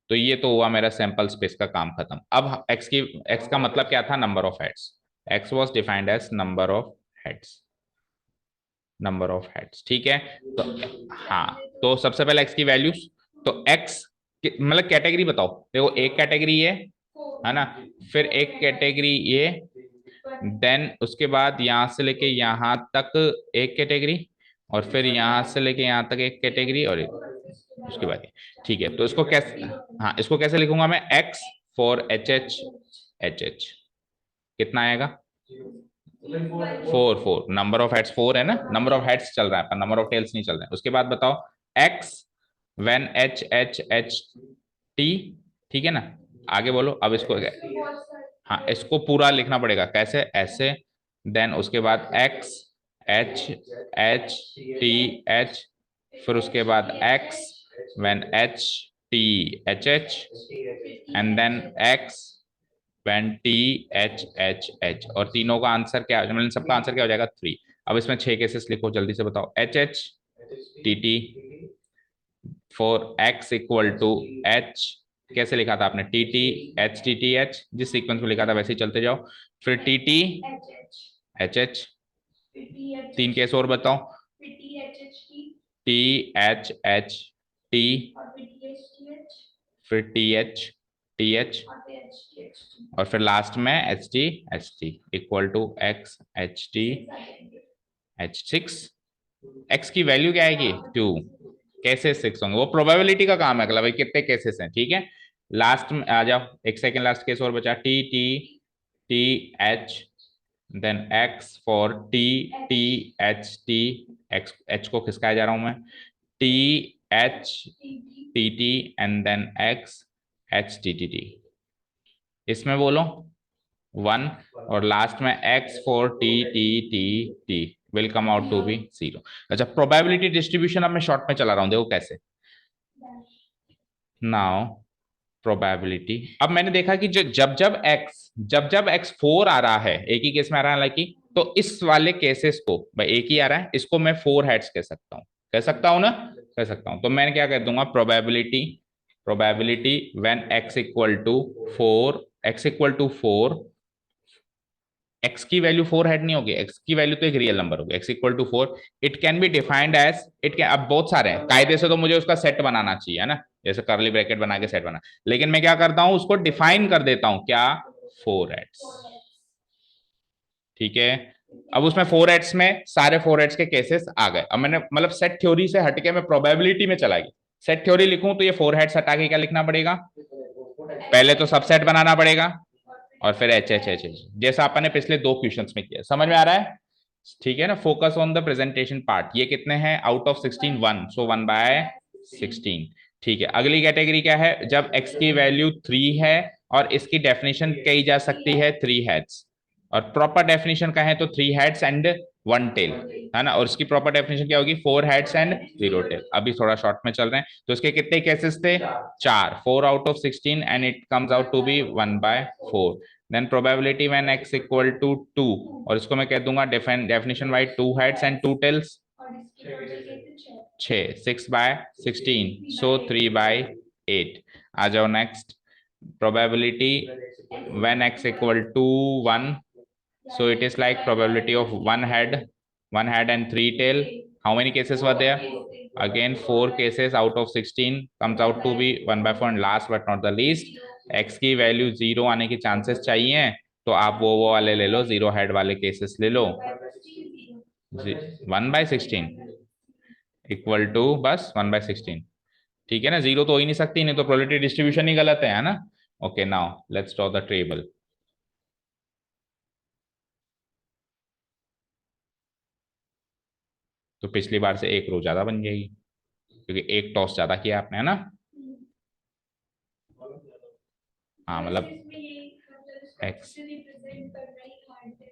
Speaker 1: तो ये तो हुआ मेरा सैंपल स्पेस का काम खत्म। अब एक्स का मतलब क्या था, number of heads. X was defined as number of heads, number of heads. ठीक है, तो हाँ, तो सबसे पहले एक्स की वैल्यूज, तो एक्स मतलब कैटेगरी बताओ, देखो एक कैटेगरी ये है ना, फिर एक कैटेगरी ये, देन उसके बाद यहां से लेके यहां तक एक कैटेगरी, और फिर यहां से लेके यहां तक एक कैटेगरी, और उसके बाद ठीक है, तो इसको कैसे, हाँ इसको कैसे लिखूंगा मैं, एक्स फॉर एच एच कितना आएगा, 4 नंबर ऑफ हेड्स 4 है ना, नंबर ऑफ हेड्स चल रहा है पर नंबर ऑफ टेल्स नहीं चल रहा है। उसके बाद बताओ x when H H H T, ठीक है ना, आगे बोलो। अब इसको, हाँ इसको पूरा लिखना पड़ेगा, कैसे, ऐसे, देन उसके बाद x H H T H, फिर उसके बाद x when H T H H, and then x when T H H H, और तीनों का आंसर क्या, मतलब सबका आंसर क्या हो जाएगा, 3। अब इसमें 6 केसेस लिखो जल्दी से, बताओ H H T T for x equal to H, कैसे लिखा था आपने, T T H T T H, जिस सीक्वेंस में लिखा था वैसे ही चलते जाओ, फिर T T H H, 3 case और बताओ, टी एच एच टी, फिर टी एच, और फिर लास्ट में H T equal to x H T H 6। X की वैल्यू क्या आएगी, 2, केसेस 6 होंगे, वो प्रोबेबिलिटी का काम है, मतलब कितने केसेस हैं। ठीक है, लास्ट में आ जाओ, एक सेकंड, लास्ट केस और बचा, T T T H, then x for T T H T, x H को खिसकाया जा रहा हूं मैं, T H T T, and then x H T T T, इसमें बोलो 1, और लास्ट में x for T T T T will come out to be 0। अच्छा, प्रोबेबिलिटी डिस्ट्रीब्यूशन अब मैं शॉर्ट में चला रहा हूं, देखो कैसे। नाउ प्रोबेबिलिटी, अब मैंने देखा कि जब जब x 4 आ रहा है, एक ही केस में आ रहा है हालांकि, तो इस वाले केसेस को भाई एक ही आ रहा है, इसको मैं 4 हेड्स कह सकता हूं, कह सकता हूं ना, कह सकता हूं। तो मैं क्या कह दूंगा, probability when x equal to 4, x equal to 4, x की वैल्यू 4 हेड नहीं होगी, x की वैल्यू तो एक रियल नंबर होगी, x equal to 4, it can be defined as, it can, अब बहुत सारे हैं कायदे से तो मुझे उसका सेट बनाना चाहिए है ना, जैसे कर्ली ब्रैकेट बना के सेट बना, लेकिन मैं क्या करता हूं, उसको डिफाइन कर देता हूं, क्या, 4 हेड्स। ठीक है, अब उसमें 4 हेड्स में सारे 4 हेड्स के केसेस आ गए। अब मैंने मतलब सेट थ्योरी से हटके मैं प्रोबेबिलिटी में चला गया। सेट थ्योरी लिखूं तो ये 4 हेड्स हटा के क्या लिखना पड़ेगा, पहले तो सबसेट बनाना पड़ेगा, और फिर एच एच एच एच, जैसा अपन ने पिछले 2 क्वेश्चंस में किया, समझ में आ रहा है। ठीक है ना, focus on the presentation part. ये कितने हैं आउट ऑफ 16, 1, सो 1/16। ठीक है, अगली कैटेगरी क्या है, जब x की वैल्यू 3 है और इसकी डेफिनेशन कही जा सकती है 3 हेड्स, और प्रॉपर डेफिनेशन का है तो 3 हेड्स एंड 1 टेल, है ना, और इसकी प्रॉपर डेफिनेशन क्या होगी, 4 हेड्स एंड 0 टेल। अभी थोड़ा शॉर्ट में चल रहे हैं, तो इसके कितने केसेस थे, 4, 4 out of 16, and it comes out to be 1/4। Then probability when x equal to 2, और इसको मैं कह दूंगा definition wise 2 heads and 2 tails, 6, 6/16, so 3/8। आ जाओ next, probability when x equal to 1, so it is like probability of one head and 3 tail, How many cases were there? Again 4 cases out of 16 comes out to be 1/4. And last but not the least, x की value 0 आने की chances चाहिए, तो आप वो वाले ले लो, zero head वाले केसेस ले लो। 1/16 इक्वल टू बस 1/16, ठीक है ना, जीरो तो हो ही नहीं सकती, नहीं तो प्रोबेबिलिटी डिस्ट्रीब्यूशन ही गलत है ना। Okay, now let's draw the table. तो पिछली बार से एक रो ज्यादा बन जाएगी, क्योंकि एक टॉस ज्यादा किया आपने, है ना। हाँ मतलब एक्स,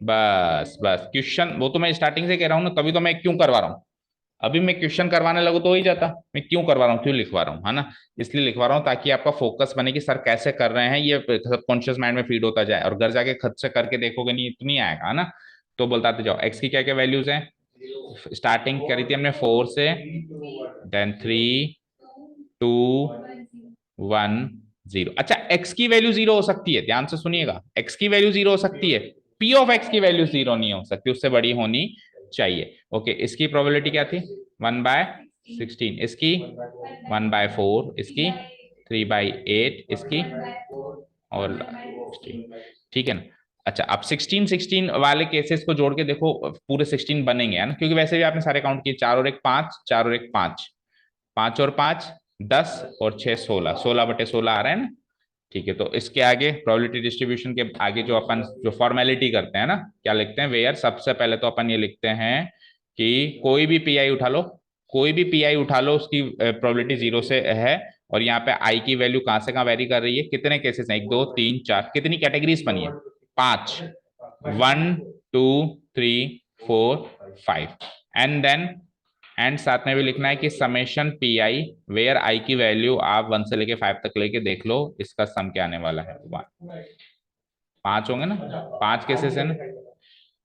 Speaker 1: बस बस क्वेश्चन वो तो मैं स्टार्टिंग से कह रहा हूँ ना, तभी तो मैं क्यों करवा रहा हूँ। अभी मैं क्वेश्चन करवाने लगू तो हो ही जाता, मैं क्यों करवा रहा हूँ, क्यों लिखवा रहा हूँ, है ना। इसलिए लिखवा रहा हूँ ताकि आपका फोकस बने कि सर कैसे कर रहे हैं, ये सबकॉन्शियस माइंड में फीड होता जाए, और घर जाके खुद से करके देखोगे नहीं तो नहीं आएगा, है ना। तो बताते जाओ एक्स की क्या क्या वैल्यूज हैं। स्टार्टिंग करी थी हमने 4 से, देन 3, 2, 1, 0। अच्छा, एक्स की वैल्यू 0 हो सकती है, ध्यान से सुनिएगा, एक्स की वैल्यू 0 हो सकती है, पी ऑफ एक्स की वैल्यू 0 नहीं हो सकती, उससे बड़ी होनी चाहिए। ओके, इसकी प्रोबेबिलिटी क्या थी? 1/16, इसकी 1/4, इसकी 3/8, इसकी और 16, ठीक है ना। अच्छा, अब 16 वाले केसेस को जोड़ के देखो, पूरे 16 बनेंगे, है ना, क्योंकि वैसे भी आपने सारे काउंट किए, 4 और 1 5, 4 और 1 5, 5 और 5 10, और 6 16, 16/16 आ रहा है ना। ठीक है, तो इसके आगे प्रोबेबिलिटी डिस्ट्रीब्यूशन के आगे जो अपन जो फॉर्मेलिटी करते हैं ना, क्या लिखते हैं वेयर, सबसे पहले तो अपन ये लिखते हैं कि कोई भी पीआई उठा लो, कोई भी पीआई उठा लो, उसकी प्रोबेबिलिटी 0 से है। और यहाँ पे आई की वैल्यू कहां से कहां वेरी कर रही है, कितने केसेस हैं, 1 2 3 4, कितनी कैटेगरीज बनी है, 5, 1 2 3 4 5, एंड देन एंड साथ में भी लिखना है कि समेशन पी आई वेयर आई की वैल्यू आप 1 से लेके 5 तक लेके देख लो, इसका सम क्या आने वाला है, 5 होंगे ना, 5 केसेस है ना।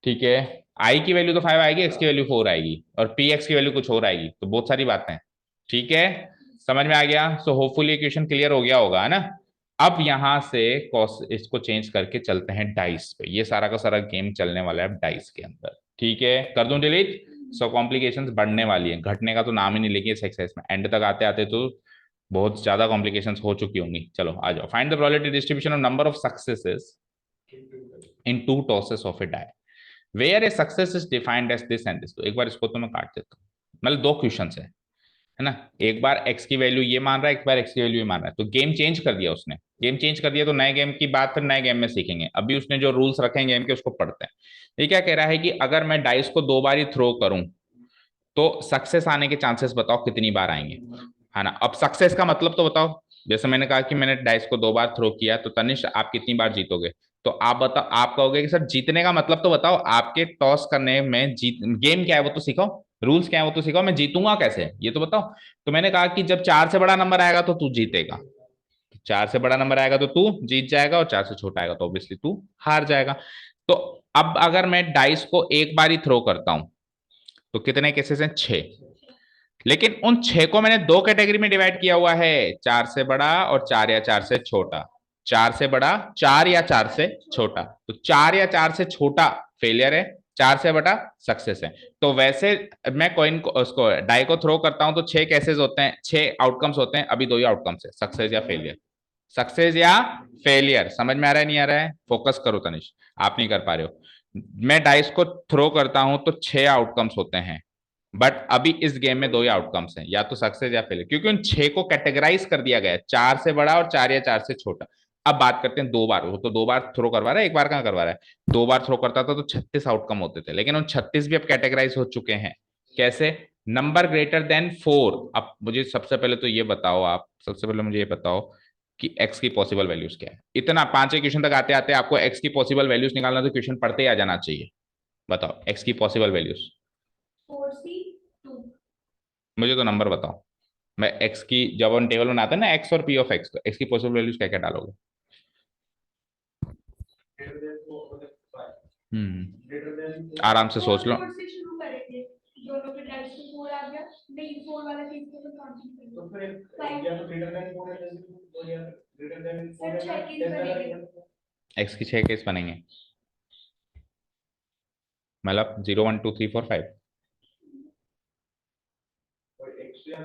Speaker 1: ठीक है, आई की वैल्यू तो 5 आएगी, एक्स की वैल्यू 4 आएगी, और पी एक्स की वैल्यू कुछ और आएगी, तो बहुत सारी बातें हैं। ठीक है, समझ में आ गया। सो होपफुली इक्वेशन क्लियर हो गया होगा, है ना। अब यहां से इसको चेंज करके चलते हैं डाइस पे, ये सारा का सारा गेम चलने वाला है डाइस के अंदर। ठीक है, कर दूं डिलीट। सो कॉम्प्लिकेशंस बढ़ने वाली है, घटने का तो नाम ही नहीं लेगी इस एक्सरसाइज में, एंड तक आते आते तो बहुत ज्यादा कॉम्प्लिकेशंस हो चुकी होंगी। चलो आ जाओ, find the probability distribution of number of successes in two tosses of a die where a success is defined as this and this. तो एक बार इसको तो मैं काट देता हूँ, मतलब दो क्वेश्चन है ना, एक बार एक्स की वैल्यू ये मान रहा है, एक बार एक्स की वैल्यू ये मान रहा है, तो गेम चेंज कर दिया उसने, गेम चेंज कर दिया, तो नए गेम की बात फिर नए गेम में सीखेंगे, अभी उसने जो रूल्स रखे हैं गेम के उसको पढ़ते हैं। ये क्या कह रहा है कि अगर मैं डाइस को 2 बार ही थ्रो करूं तो सक्सेस आने के चांसेस बताओ कितनी बार आएंगे, है ना। अब सक्सेस का मतलब तो बताओ, जैसे मैंने कहा कि मैंने डाइस को 2 बार थ्रो किया, तो तनिष्क आप कितनी बार जीतोगे, तो आप बताओ, आप कहोगे कि सर जीतने का मतलब तो बताओ, आपके टॉस करने में जीत, गेम क्या है वो तो सिखाओ, रूल्स क्या है वो तो सिखाओ, मैं जीतूंगा कैसे ये तो बताओ। तो मैंने कहा कि जब 4 से बड़ा नंबर आएगा तो तू जीतेगा, 4 से बड़ा नंबर आएगा तो तू जीत जाएगा, और 4 से छोटा आएगा तो ऑब्वियसली तू हार जाएगा। तो अब अगर मैं डाइस को एक बार ही थ्रो करता हूं तो कितने केसेस हैं, 6, लेकिन उन 6 को मैंने 2 कैटेगरी में डिवाइड किया हुआ है, 4 से बड़ा और 4 या 4 से छोटा, 4 से बड़ा, 4 या 4 से छोटा, तो 4 या 4 से छोटा फेलियर है, 4 से बड़ा सक्सेस है। तो वैसे मैं कॉइन को उसको डाई को थ्रो करता हूं तो 6 केसेस होते हैं, 6 आउटकम्स होते हैं, अभी 2 ही आउटकम्स है, सक्सेस या फेलियर, सक्सेस या फेलियर। समझ में आ रहा है नहीं आ रहा है, फोकस करो तनिष, आप नहीं कर पा रहे हो। मैं डाइस को थ्रो करता हूं तो 6 आउटकम्स होते हैं, बट अभी इस गेम में 2 ही आउटकम्स हैं, या तो सक्सेस या फेलियर, क्योंकि उन 6 को कैटेगराइज कर दिया गया है, 4 से बड़ा और 4 या 4 से छोटा। अब बात करते हैं 2 बार, वो तो 2 बार थ्रो करवा रहा है, एक बार कहां करवा रहा है, 2 बार थ्रो करता था तो 36 आउटकम होते थे, लेकिन उन 36 भी अब कैटेगराइज हो चुके हैं। कैसे? Number greater than 4। अब मुझे सबसे पहले तो ये बताओ, आप सबसे पहले मुझे ये बताओ कि एक्स की पॉसिबल वैल्यूज क्या है। इतना 5 क्वेश्चन तक आते आते आपको एक्स की पॉसिबल वैल्यूज निकालना, तो क्वेश्चन पढ़ते ही आ जाना चाहिए। बताओ एक्स की पॉसिबल वैल्यूज,
Speaker 2: 4C2।
Speaker 1: मुझे तो नंबर बताओ। मैं एक्स की जब हम टेबल बनाते हैं ना, एक्स और पी ऑफ एक्स, तो एक्स की पॉसिबल वैल्यूज क्या क्या डालोगे? आराम से सोच लो।
Speaker 2: फोर से शुरू करेंगे, दोनों के डाइस में 4 आ गया, नहीं 4 वाला केस को तो काउंटिंग करेंगे, तो फिर या तो ग्रेटर देन 4 है, तो या ग्रेटर देन 4 है, 6 केस बनेंगे,
Speaker 1: एक्स की 6 केस बनेंगे, मतलब 0 1 2 3 4 5। अब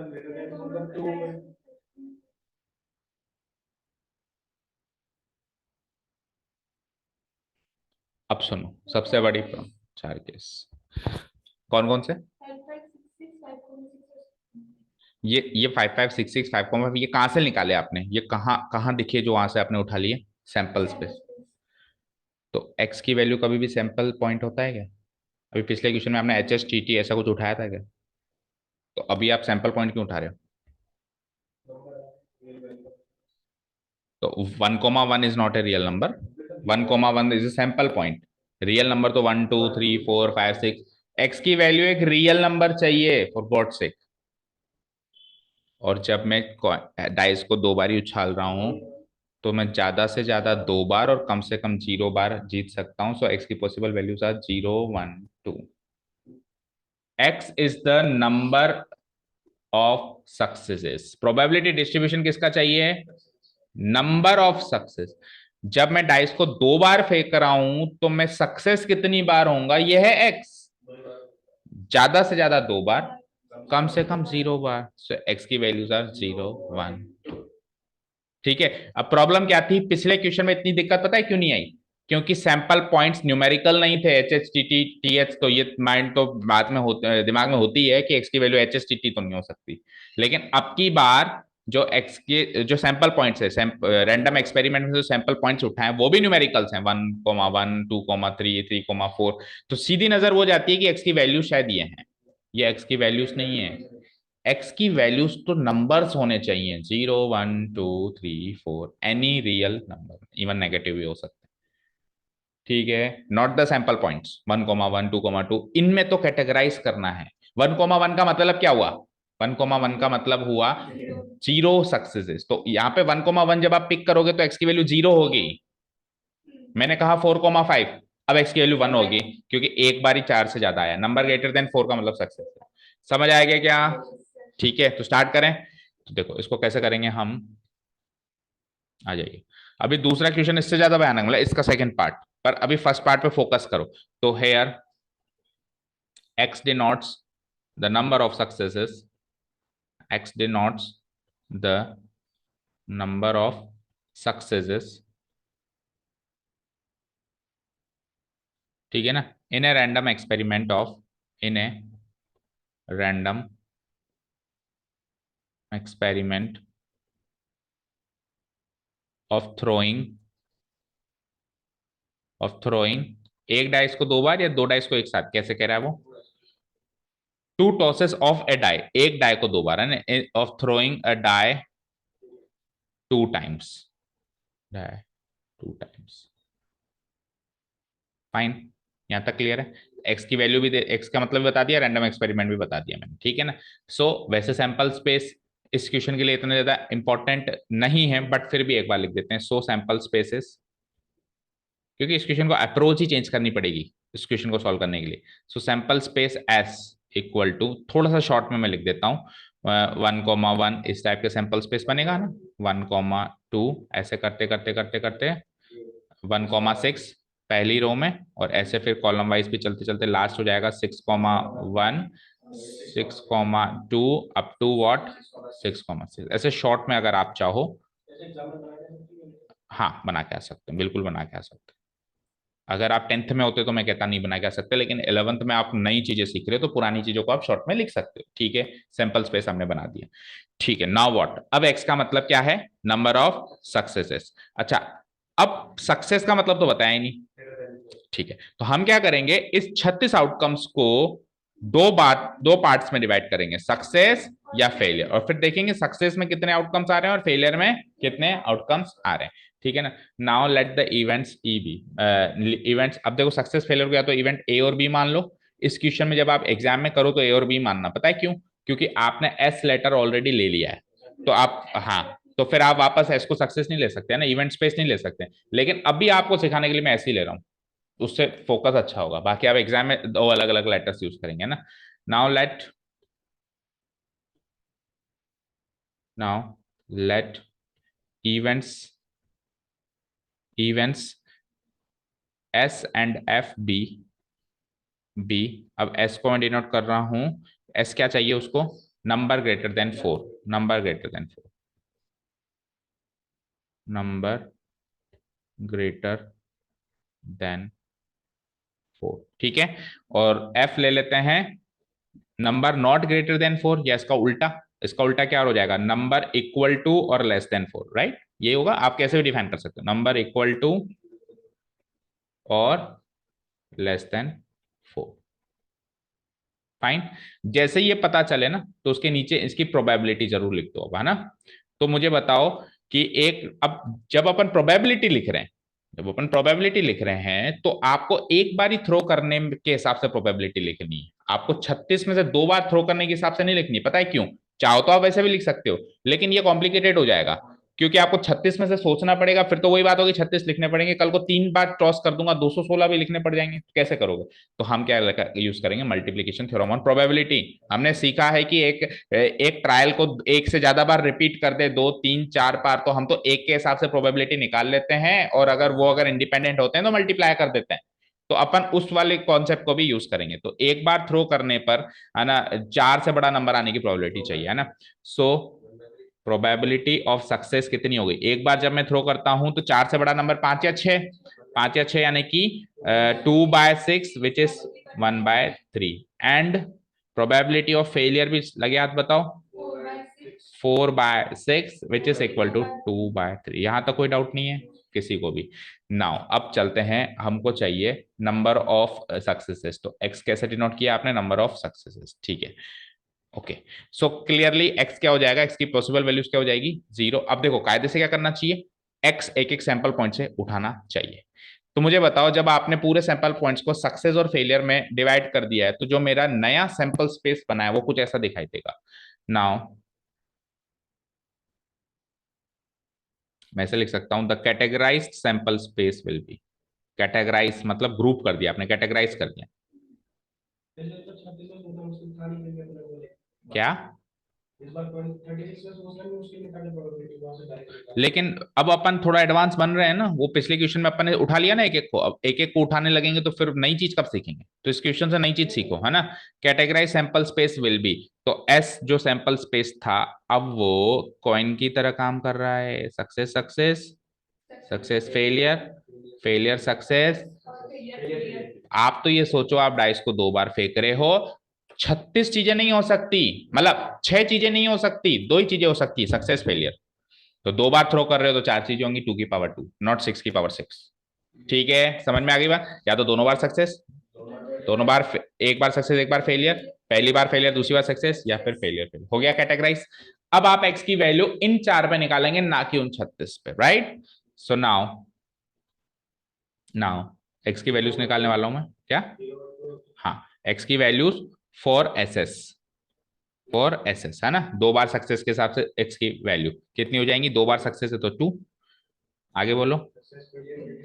Speaker 1: सुनो, सबसे बड़ी प्रॉब्लम, 4 केस कौन कौन से?
Speaker 2: 5566 5.6
Speaker 1: ये 5566 5, ये कहाँ से निकाले आपने? ये कहाँ कहाँ दिखे जो वहां से आपने उठा लिए सैंपल्स पे? तो एक्स की वैल्यू कभी भी सैंपल पॉइंट होता है क्या? अभी पिछले क्वेश्चन में आपने एच एस टी टी ऐसा कुछ उठाया था क्या? तो अभी आप सैंपल पॉइंट क्यों उठा रहे हो? तो 1,1 is not a real number, 1,1 is a sample point. Real number तो 1 2 3 4 5 6। एक्स की वैल्यू एक रियल नंबर चाहिए फॉर गॉड सेक। और जब मैं डाइस को 2 बार ही उछाल रहा हूं, तो मैं ज्यादा से ज्यादा 2 बार और कम से कम 0 बार जीत सकता हूं। सो एक्स की possible values are 0 1 2। X is the number of successes. Probability distribution किसका चाहिए? Number of success. जब मैं डाइस को 2 बार फेंक रहा हूं तो मैं सक्सेस कितनी बार होऊंगा? यह है एक्स। ज्यादा से ज्यादा 2 बार, कम से कम 0 बार। सो एक्स की वैल्यूज आर 0 1 2। ठीक है। अब प्रॉब्लम क्या थी पिछले क्वेश्चन में? इतनी दिक्कत पता है क्यों नहीं आई? क्योंकि सैंपल पॉइंट्स न्यूमेरिकल नहीं थे, H H T T T H. तो ये माइंड तो बाद में होते, दिमाग में होती है कि एक्स की value H H T T तो नहीं हो सकती। लेकिन अब की बार जो एक्स के जो सैंपल पॉइंट्स है, रैंडम एक्सपेरिमेंट में जो सैंपल पॉइंट्स उठाए वो भी न्यूमेरिकल्स हैं, 1,1 2,3 3,4। तो सीधी नजर वो जाती है कि एक्स की वैल्यू शायद ये है। ये एक्स की वैल्यूज नहीं है। एक्स की वैल्यूज तो नंबर्स होने चाहिए, 0 1 2 3 4, any real number, even negative भी हो सकते हैं। ठीक है, नॉट द सैंपल पॉइंट्स 1,1 2,2, इनमें तो कैटेगराइज करना है। 1,1 का मतलब क्या हुआ? 1,1 का मतलब हुआ 0 सक्सेसेस। तो यहाँ पे 1,1 जब आप पिक करोगे तो एक्स की वैल्यू 0 होगी। मैंने कहा 4,5, अब एक्स की वैल्यू 1 होगी, क्योंकि एक बार ही 4 से ज्यादा आया। नंबर ग्रेटर देन 4 का मतलब सक्सेस है। समझ आएगा क्या? ठीक है, तो स्टार्ट करें। तो देखो इसको कैसे करेंगे हम, आ जाइए। अभी दूसरा क्वेश्चन इससे ज्यादा भयानक, मतलब इसका सेकंड पार्ट, पर अभी फर्स्ट पार्ट पे फोकस करो। तो hair x denotes the number of successes, x denotes the number of successes, ठीक है ना, in a random experiment of, in a random experiment of throwing एक डाइस को 2 बार या 2 डाइस को एक साथ, कैसे कह रहा है वो? 2 टॉसेस ऑफ ए डाई, एक डाई को 2 बार है ना, of throwing a die 2 times, die 2 times. Fine, यहां तक क्लियर है? एक्स की वैल्यू भी एक्स का मतलब बता दिया, रैंडम एक्सपेरिमेंट भी बता दिया मैंने, ठीक है ना? सो वैसे सैंपल स्पेस इस क्वेश्चन के लिए इतना ज्यादा इंपॉर्टेंट नहीं है, बट फिर भी एक बार लिख देते हैं। सो सैंपल स्पेसेस, क्योंकि इस क्वेश्चन को अप्रोच ही चेंज करनी पड़ेगी इस क्वेश्चन को सॉल्व करने के लिए। So sample space S equal to, थोड़ा सा शॉर्ट में मैं लिख देता हूँ, 1,1 इस टाइप के सैंपल स्पेस बनेगा ना, 1,2 ऐसे करते करते करते करते 1,6 पहली रो में, और ऐसे फिर कॉलम वाइज भी चलते चलते लास्ट हो जाएगा 6,1 6,2 अप टू व्हाट 6,6। ऐसे शॉर्ट में अगर आप चाहो, हाँ बना के आ सकते हैं, बिल्कुल बना के आ सकते हैं। अगर आप 10th में होते तो मैं कहता नहीं बना के आ सकते, लेकिन 11th में आप नई चीजें सीख रहे हो तो पुरानी चीजों को आप शॉर्ट में लिख सकते हो। ठीक है, सैंपल स्पेस हमने बना दिया। ठीक है, नाउ व्हाट, अब एक्स का मतलब क्या है? Number of successes. अच्छा, अब सक्सेस का मतलब तो बताया ही नहीं। ठीक है, तो हम क्या करेंगे, इस 36 आउटकम्स को 2 पार्ट्स में डिवाइड करेंगे, सक्सेस या फेलियर, और फिर देखेंगे सक्सेस में कितने आउटकम्स आ रहे हैं और फेलियर में कितने आउटकम्स आ रहे हैं। ठीक है ना? Now let the events E B, events, अब देखो सक्सेस फेलियर को या तो इवेंट ए और बी मान लो। इस क्वेश्चन में जब आप एग्जाम में करो तो ए और बी मानना, पता है क्यों? क्योंकि आपने एस लेटर ऑलरेडी ले लिया है, तो आप, हाँ, तो फिर आप वापस एस को सक्सेस नहीं ले सकते है ना, इवेंट स्पेस नहीं ले सकते। लेकिन अभी आपको सिखाने के लिए मैं ऐसे ही ले रहा हूँ, उससे फोकस अच्छा होगा। बाकी आप एग्जाम में 2 अलग अलग लेटर्स यूज करेंगे ना। Now let, now let events, events S and F B, B, अब एस को मैं डिनोट कर रहा हूं, एस क्या चाहिए उसको? Number greater than 4, number greater than 4, number greater than 4, ठीक है। और एफ ले लेते हैं नंबर नॉट ग्रेटर देन 4, या इसका उल्टा, इसका उल्टा क्या हो जाएगा, नंबर इक्वल टू और लेस देन 4, राइट। ये होगा, आप कैसे भी डिफाइन कर सकते हो, नंबर इक्वल टू और लेस देन 4, फाइन। जैसे ये पता चले ना तो उसके नीचे इसकी प्रोबेबिलिटी जरूर लिख दो अब, है ना। तो मुझे बताओ कि एक, अब जब अपन प्रोबेबिलिटी लिख रहे हैं, जब अपन प्रोबेबिलिटी लिख रहे हैं तो आपको एक बार ही थ्रो करने के हिसाब से प्रोबेबिलिटी लिखनी है, आपको 36 में से 2 बार थ्रो करने के हिसाब से नहीं लिखनी है। पता है क्यों? चाहो तो आप वैसे भी लिख सकते हो, लेकिन ये कॉम्प्लिकेटेड हो जाएगा, क्योंकि आपको 36 में से सोचना पड़ेगा, फिर तो वही बात होगी 36 लिखने पड़ेंगे, कल को 3 बार क्रॉस कर दूंगा 216 भी लिखने पड़ जाएंगे, तो कैसे करोगे? तो हम क्या यूज करेंगे, मल्टीप्लीकेशन थ्योरम ऑन प्रोबेबिलिटी। हमने सीखा है कि एक ट्रायल को एक से ज्यादा बार रिपीट कर दे, 2 3 4 बार, तो हम तो एक के हिसाब से प्रोबेबिलिटी निकाल लेते हैं, और अगर इंडिपेंडेंट होते हैं तो मल्टीप्लाई कर देते हैं। तो अपन उस वाले कॉन्सेप्ट को भी यूज करेंगे। तो एक बार थ्रो करने पर, है ना, 4 से बड़ा नंबर आने की प्रोबेबिलिटी चाहिए, है ना। सो प्रोबेबिलिटी ऑफ सक्सेस कितनी हो गई, एक बार जब मैं थ्रो करता हूं तो 4 से बड़ा नंबर 5 या 6, 5 या 6 यानी कि 2/6 which is 1/3, and probability of failure भी लगे हाथ बताओ, 4/6 विच इज इक्वल टू 2/3। यहां तक कोई डाउट नहीं है किसी को भी। नाउ अब चलते हैं, हमको चाहिए नंबर ऑफ सक्सेसेस। तो एक्स कैसे डिनोट किया आपने, नंबर ऑफ सक्सेसेस, ठीक है। ओके, सो क्लियरली एक्स क्या हो जाएगा, एक्स की पॉसिबल वैल्यूज क्या हो जाएगी, 0। अब देखो कायदे से क्या करना चाहिए, एक्स एक एक सैंपल पॉइंट से उठाना चाहिए। तो मुझे बताओ, जब आपने पूरे सैंपल पॉइंट्स को सक्सेस और फेलियर में डिवाइड कर दिया है, तो जो मेरा नया सैंपल स्पेस बना है वो कुछ ऐसा दिखाई देगा। नाउ मैं ऐसे लिख सकता हूं, the categorised sample space will be, categorise मतलब ग्रुप कर दिया आपने, कैटेगराइज कर दिया। क्या? लेकिन अब अपन थोड़ा एडवांस बन रहे हैं ना, वो पिछले क्वेश्चन में अपन ने उठा लिया ना एक एक को, अब एक एक को उठाने लगेंगे तो फिर नई चीज कब सीखेंगे, तो इस क्वेश्चन से नई चीज सीखो, है ना। Categorise sample space will be, तो एस जो सैंपल स्पेस था, अब वो कॉइन की तरह काम कर रहा है, success success success failure, failure success. आप तो ये सोचो, आप डाइस को 2 बार फेंक रहे हो, 36 चीजें नहीं हो सकती, मतलब 6 चीजें नहीं हो सकती, 2 ही चीजें हो सकती, सक्सेस फेलियर। तो 2 बार थ्रो कर रहे हो तो 4 चीजें होंगी, 2 की पावर 2, नॉट 6 की पावर 6। ठीक है, समझ में आ गई बात? या तो दोनों बार सक्सेस, दोनों बार, एक बार सक्सेस एक बार फेलियर, पहली बार फेलियर दूसरी बार सक्सेस, या फिर फेलियर फेलियर, हो गया कैटेगराइज। अब आप एक्स की वैल्यू इन 4 पे निकालेंगे, ना कि उन 36 पे, right. So now now x की वैल्यूज निकालने वाला हूं मैं, क्या? हाँ, एक्स की वैल्यूज फॉर एस एस है ना, 2 बार सक्सेस के हिसाब से एक्स की वैल्यू कितनी हो जाएंगी, 2 बार सक्सेस है तो 2, आगे बोलो।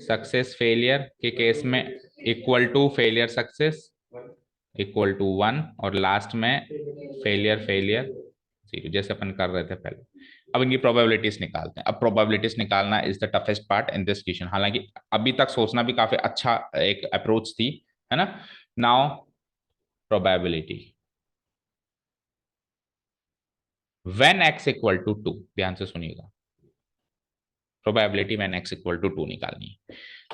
Speaker 1: सक्सेस फेलियर के केस में equal to failure success equal to 1, और लास्ट में फेलियर फेलियर 0, जैसे अपन कर रहे थे पहले। अब इनकी प्रोबेबिलिटीज निकालते हैं। अब प्रोबेबिलिटीज निकालना is the toughest part in this question, हालांकि अभी तक सोचना भी काफी अच्छा एक अप्रोच थी, है ना। Now probability when x equal to 2, ध्यान से सुनिएगा, probability when x equal to 2 निकालनी है।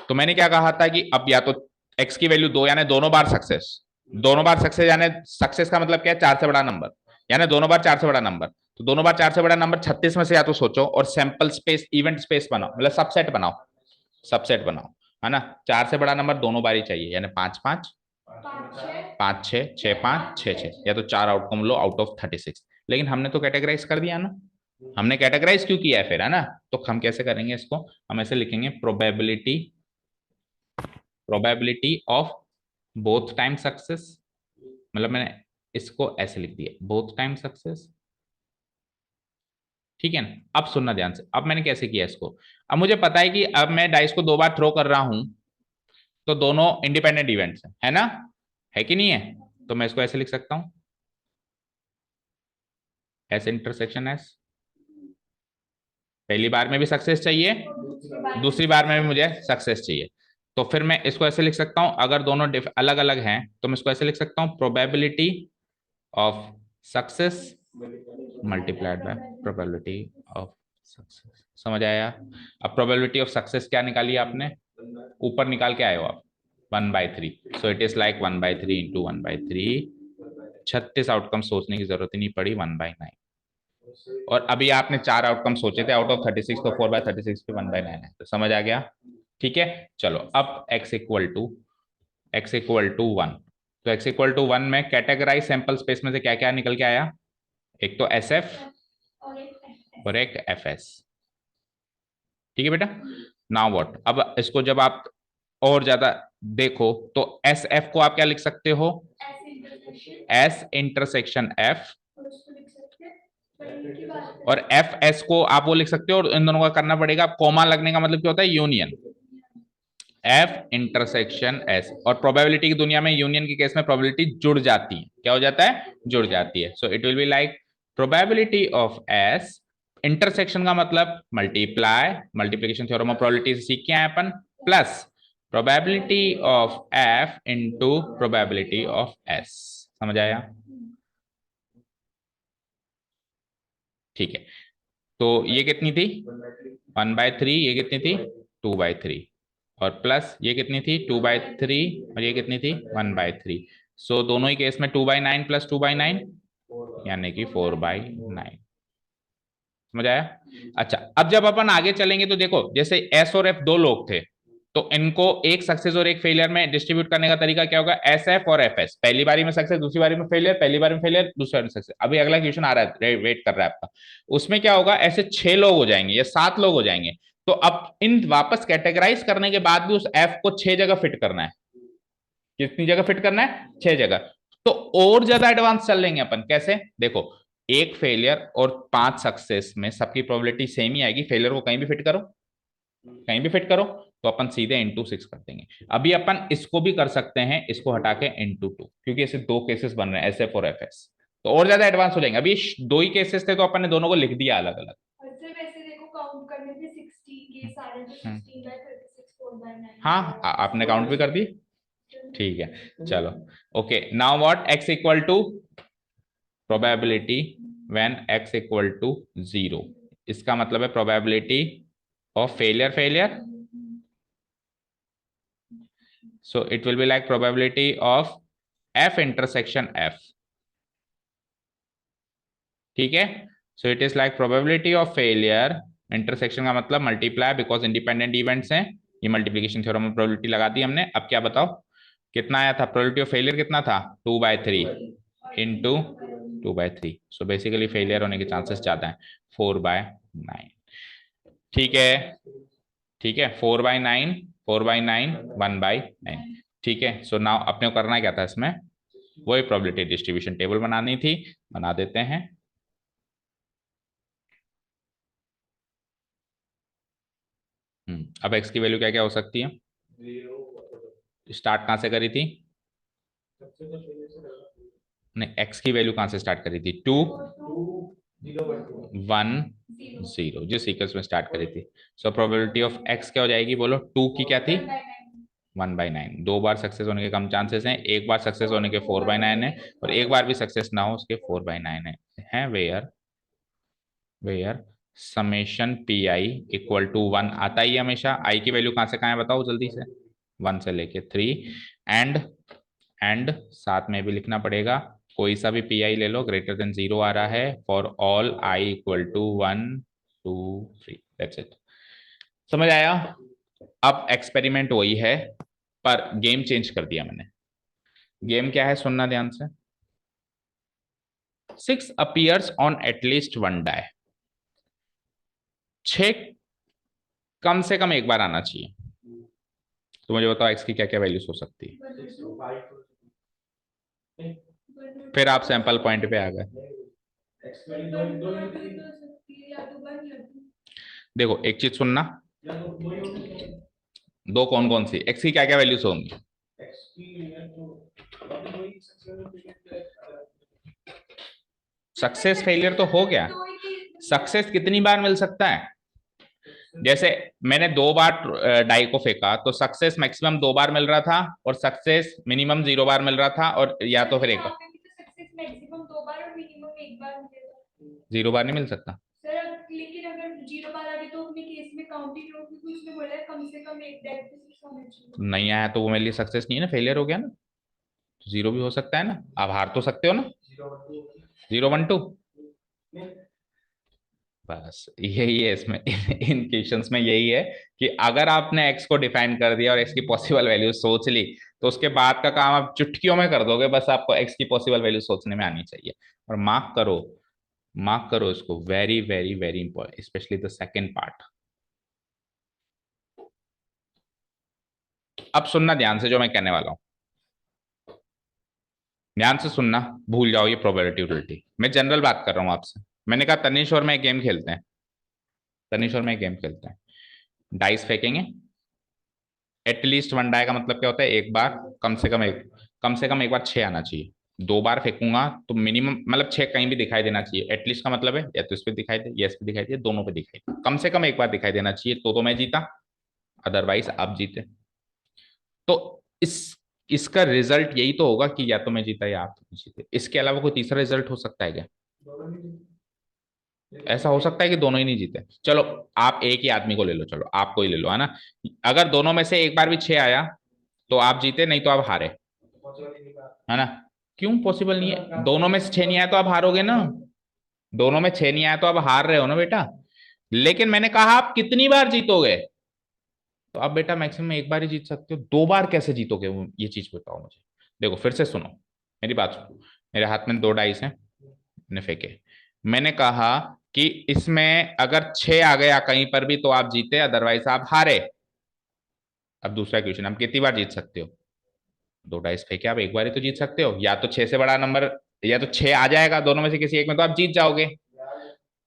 Speaker 1: तो मैंने क्या कहा था कि अब या तो x की वैल्यू 2 यानी दोनों बार सक्सेस, दोनों बार सक्सेस यानी सक्सेस का मतलब क्या है, 4 से बड़ा नंबर, यानी दोनों बार 4 से बड़ा नंबर। तो दोनों बार 4 से बड़ा नंबर 36 में से या तो सोचो और सैंपल स्पेस इवेंट स्पेस बनाओ, मतलब सबसेट बनाओ, सबसेट बनाओ, है ना। 4 से बड़ा नंबर दोनों बार ही चाहिए, यानी 5 5 5 6 6 5 6 6, या तो 4 आउटकम लो आउट ऑफ 36। लेकिन हमने तो कैटेगराइज कर दिया ना, हमने कैटेगराइज क्यों किया है फिर, है ना। तो हम कैसे करेंगे इसको, हम ऐसे लिखेंगे, probability of both time success, मतलब मैंने इसको ऐसे लिख दिया, बोथ टाइम सक्सेस, ठीक है ना। अब सुनना ध्यान से, अब मैंने कैसे किया इसको, अब मुझे पता है कि अब मैं डाइस को 2 बार थ्रो कर रहा हूं, तो दोनों इंडिपेंडेंट इवेंट्स है ना, है कि नहीं है। तो मैं इसको ऐसे लिख सकता हूं, एस इंटरसेक्शन एस, पहली बार में भी सक्सेस चाहिए, दूसरी बार में भी मुझे सक्सेस चाहिए। तो फिर मैं इसको ऐसे लिख सकता हूं, अगर दोनों अलग अलग हैं तो मैं इसको ऐसे लिख सकता हूं, probability of success multiplied by probability of success. समझ आया? अब प्रोबेबिलिटी ऑफ सक्सेस क्या निकाली आपने? ऊपर निकाल के आए हो आप 1/3। सो it is like 1/3 into 1/3। 36 outcome सोचने की जरूरत ही नहीं पड़ी, 1/9। और अभी आपने 4 आउटकम सोचे थे आउट ऑफ 36, तो 4/36 पे 1/9 है। तो समझ आ गया? ठीक है, चलो अब x इक्वल टू 1। तो x इक्वल टू 1 में कैटेगराइज सैंपल स्पेस में से क्या क्या निकल के आया? एक तो SF और एक FS। ठीक है बेटा। नाउ व्हाट, अब इसको जब आप और ज्यादा देखो तो SF को आप क्या लिख सकते हो? S इंटरसेक्शन F, और FS को आप वो लिख सकते हो, और इन दोनों का करना पड़ेगा। कॉमा लगने का मतलब क्या होता है? यूनियन। F इंटरसेक्शन S, और प्रोबेबिलिटी की दुनिया में यूनियन के केस में प्रोबेबिलिटी जुड़ जाती है। क्या हो जाता है? जुड़ जाती है। So it will be like probability of S intersection का मतलब multiply, multiplication theorem of probability से सीख के आए अपन, plus probability of F into probability of S। समझ आया? ठीक है, तो ये कितनी थी? 1/3। ये कितनी थी? 2/3। और प्लस ये कितनी थी? 2/3। और ये कितनी थी? 1/3। सो दोनों ही केस में 2/9 प्लस 2/9 यानी कि 4/9। समझ आया? अच्छा, अब जब अपन आगे चलेंगे तो देखो, जैसे S और F दो लोग थे, तो इनको एक सक्सेस और एक फेलियर में डिस्ट्रीब्यूट करने का तरीका क्या होगा? SF और FS, पहली बारी में सक्सेस, दूसरी बारी में फेलियर, पहली बारी में फेलियर, दूसरी बारी में सक्सेस। अभी अगला क्वेश्चन आ रहा है, वेट कर रहा है आपका। उसमें क्या होगा? ऐसे 6 लोग हो जाएंगे या 7 लोग हो जाएंगे। तो अब इन वापस कैटेगराइज करने के बाद भी उस F को 6 जगह फिट करना है। कितनी जगह फिट करना है? 6 जगह। तो और ज्यादा एडवांस चल लेंगे अपन। कैसे? देखो, एक फेलियर और 5 सक्सेस में सबकी प्रोबेबिलिटी सेम ही आएगी। फेलियर को कहीं भी फिट करो, कहीं भी फिट करो, तो अपन सीधे इंटू 6 कर देंगे। अभी अपन इसको भी कर सकते हैं, इसको हटा के इंटू 2, क्योंकि ऐसे दो केसेस बन रहे हैं, SF और FS। तो और ज्यादा एडवांस हो जाएंगे। अभी दो ही केसेस थे तो अपन ने दोनों को लिख दिया अलग अलग।
Speaker 2: वैसे देखो काउंट करने पे 16 ये सारे तो 16/36 4/9।
Speaker 1: हाँ, आपने काउंट भी कर दी। ठीक है, चलो। Okay, now what? x equal to probability when x equal to 0। इसका मतलब है probability of failure. So it will be like probability of F intersection F. ठीक है, so it is like probability of failure intersection का मतलब multiply, because independent events हैं। ये multiplication theorem में प्रोबेबिलिटी लगा दी हमने। अब क्या बताओ कितना आया था? प्रोबेबिलिटी ऑफ फेलियर कितना था? 2/3 इंटू 2/3। सो बेसिकली फेलियर होने के चांसेस ज्यादा है, 4/9। ठीक है, ठीक है, 4/9, 4/9, 1/9। ठीक है, सो नाउ अपने को करना क्या था इसमें? वही प्रोबेबिलिटी डिस्ट्रीब्यूशन टेबल बनानी थी, बना देते हैं। अब x की वैल्यू क्या क्या हो सकती है? स्टार्ट कहां से करी थी? नहीं, x की वैल्यू कहां से स्टार्ट करी थी? 2 1 0, जिस सीक्वेंस में स्टार्ट करी थी। सो प्रोबेबिलिटी ऑफ x क्या हो जाएगी? बोलो। 2 की क्या थी? 1/9। 2 बार सक्सेस होने के कम चांसेस हैं, एक बार सक्सेस होने के 4/9 है, और एक बार भी सक्सेस ना हो उसके 4/9 है। Where summation PI equal to 1 आता ही हमेशा। I की वैल्यू कहां से कहां है बताओ जल्दी से? 1 से लेके 3। एंड साथ में भी लिखना पड़ेगा, कोई सा भी PI ले लो ग्रेटर देन 0 आ रहा है for all I equal to 1 2 3। That's it. समझ आया? अब एक्सपेरिमेंट वही है, पर गेम चेंज कर दिया मैंने। गेम क्या है? सुनना ध्यान से। 6 अपीयर्स ऑन एटलीस्ट 1 डाई। 6 कम से कम एक बार आना चाहिए। तो मुझे बताओ x की क्या क्या वैल्यूज हो सकती है? फिर आप सैंपल पॉइंट पे आ गए। देखो एक चीज सुनना, दो कौन कौन सी x की क्या क्या वैल्यूज होंगी? सक्सेस फेलियर तो हो गया, सक्सेस कितनी बार मिल सकता है? जैसे मैंने 2 बार डाई को फेंका तो सक्सेस मैक्सिमम 2 बार मिल रहा था, और सक्सेस मिनिमम 0 बार मिल रहा था, और या तो फिर एक बार। 0 बार नहीं मिल सकता।
Speaker 2: सर लेकिन अगर 0 बार आ गए तो अपने केस में काउंटिंग हो, क्योंकि उसने बोला है कम से कम एक डेथ पे 6 होना चाहिए।
Speaker 1: नहीं आया तो वो मेरे लिए सक्सेस नहीं है ना, फेलियर हो गया ना। 0 भी हो सकता है ना, आप हार तो सकते हो ना। 0 1 2 बस यही है इसमें इन क्वेश्चंस में यही है कि अगर आपने एक्स को डिफाइन कर दिया और एक्स की पॉसिबल वैल्यू सोच ली, तो उसके बाद का काम आप चुटकियों में कर दोगे। बस आपको एक्स की पॉसिबल वैल्यू सोचने में आनी चाहिए। और मार्क करो इसको, very very very important, specially the second part. अब सुनना ध्यान से जो मैं कहने वाला हूं, ध्यान से सुनना, भूल जाओ ये प्रोबेबिलिटी यूटिलिटी। मैं जनरल बात कर रहा हूं आपसे। मैंने कहा तनिष और मैं एक गेम खेलते हैं, तनिष और मैं एक गेम खेलते हैं, डाइस फेंकेंगे। एटलीस्ट 1 डाई का मतलब क्या होता है, एक बार कम से कम एक बार 6 आना चाहिए। 2 बार फेंकूंगा तो मिनिमम मतलब 6 कहीं भी दिखाई देना चाहिए। एटलीस्ट का मतलब है या तो इस पे दिखाई दे या इस पे दिखाई दे, दोनों पे दिखाई दे, कम से कम एक बार दिखाई देना चाहिए, तो मैं जीता, अदरवाइज आप जीते। तो इसका रिजल्ट यही तो होगा कि या तो मैं जीता या आप जीते। इसके अलावा कोई तीसरा रिजल्ट हो सकता है क्या? ऐसा हो सकता है कि दोनों ही नहीं जीते। चलो आप एक ही आदमी को ले लो, चलो आपको ही ले लो, है ना। अगर दोनों में से एक बार भी 6 आया तो आप जीते, नहीं तो आप हारे, है ना। क्यों पॉसिबल नहीं है? दोनों में से 6 नहीं आया तो आप हारोगे ना। दोनों में 6 नहीं आया तो आप हार रहे हो ना बेटा। लेकिन मैंने कहा आप कितनी बार जीतोगे, तो आप बेटा मैक्सिमम एक बार ही जीत सकते हो, 2 बार कैसे जीतोगे ये चीज बताओ मुझे। देखो फिर से सुनो, मेरी बात सुनो। मेरे हाथ में 2 डाइस हैं, मैंने फेंके। मैंने कहा कि इसमें अगर 6 आ गया कहीं पर भी तो आप जीते, अदरवाइज आप हारे। अब दूसरा क्वेश्चन, आप कितनी बार जीत सकते हो? 2 डाइस फेंके आप एक बार ही तो जीत सकते हो। या तो 6 से बड़ा नंबर, या तो 6 आ जाएगा दोनों में से किसी एक में तो आप जीत जाओगे,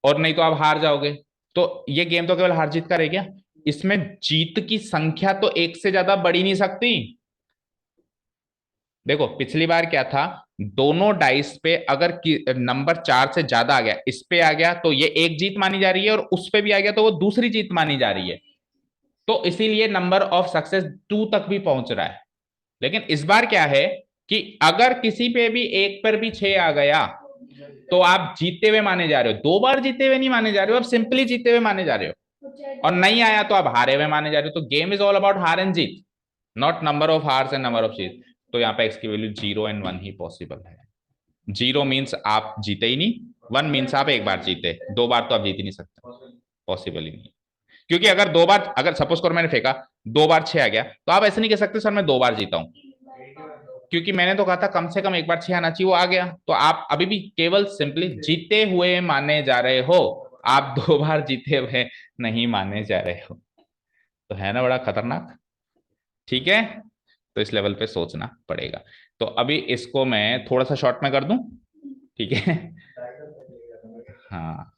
Speaker 1: और नहीं तो आप हार जाओगे। तो ये गेम तो केवल हार जीत का रह गया। इसमें जीत की संख्या तो एक से ज्यादा बढ़ ही नहीं सकती। देखो पिछली बार क्या था, दोनों डाइस पे अगर नंबर 4 से ज्यादा आ गया, इस पे आ गया तो ये एक जीत मानी जा रही है, और उस पे भी आ गया तो वो दूसरी जीत मानी जा रही है। तो इसीलिए नंबर ऑफ सक्सेस 2 तक भी पहुंच रहा है। लेकिन इस बार क्या है कि अगर किसी पे भी एक पर भी 6 आ गया तो आप जीते हुए माने जा रहे हो। 2 बार जीते हुए नहीं माने जा रहे हो, आप सिंपली जीते हुए माने जा रहे हो। और नहीं आया तो आप हारे हुए माने जा रहे हो। तो गेम इज ऑल अबाउट हार एंड जीत, नॉट नंबर ऑफ हार्स एंड नंबर ऑफ जीत। तो यहाँ पे एक्स की वैल्यू 0 एंड 1 ही पॉसिबल है। 0 मीन्स आप जीते ही नहीं, 1 मीन्स आप एक बार जीते, 2 बार तो आप जीत ही नहीं सकते, पॉसिबल ही नहीं। क्योंकि अगर 2 बार, अगर सपोज करो मैंने फेंका 2 बार 6 आ गया, तो आप ऐसे नहीं कह सकते सर मैं 2 बार जीता हूं, क्योंकि मैंने तो कहा था कम से कम एक बार 6 आना चाहिए, वो आ गया। तो आप अभी भी केवल सिंपली जीते हुए माने जा रहे हो, आप 2 बार जीते हुए नहीं माने जा रहे हो। तो है ना बड़ा खतरनाक। ठीक है, तो इस लेवल पे सोचना पड़ेगा। तो अभी इसको मैं थोड़ा सा शॉर्ट में कर दूं, ठीक है। हाँ,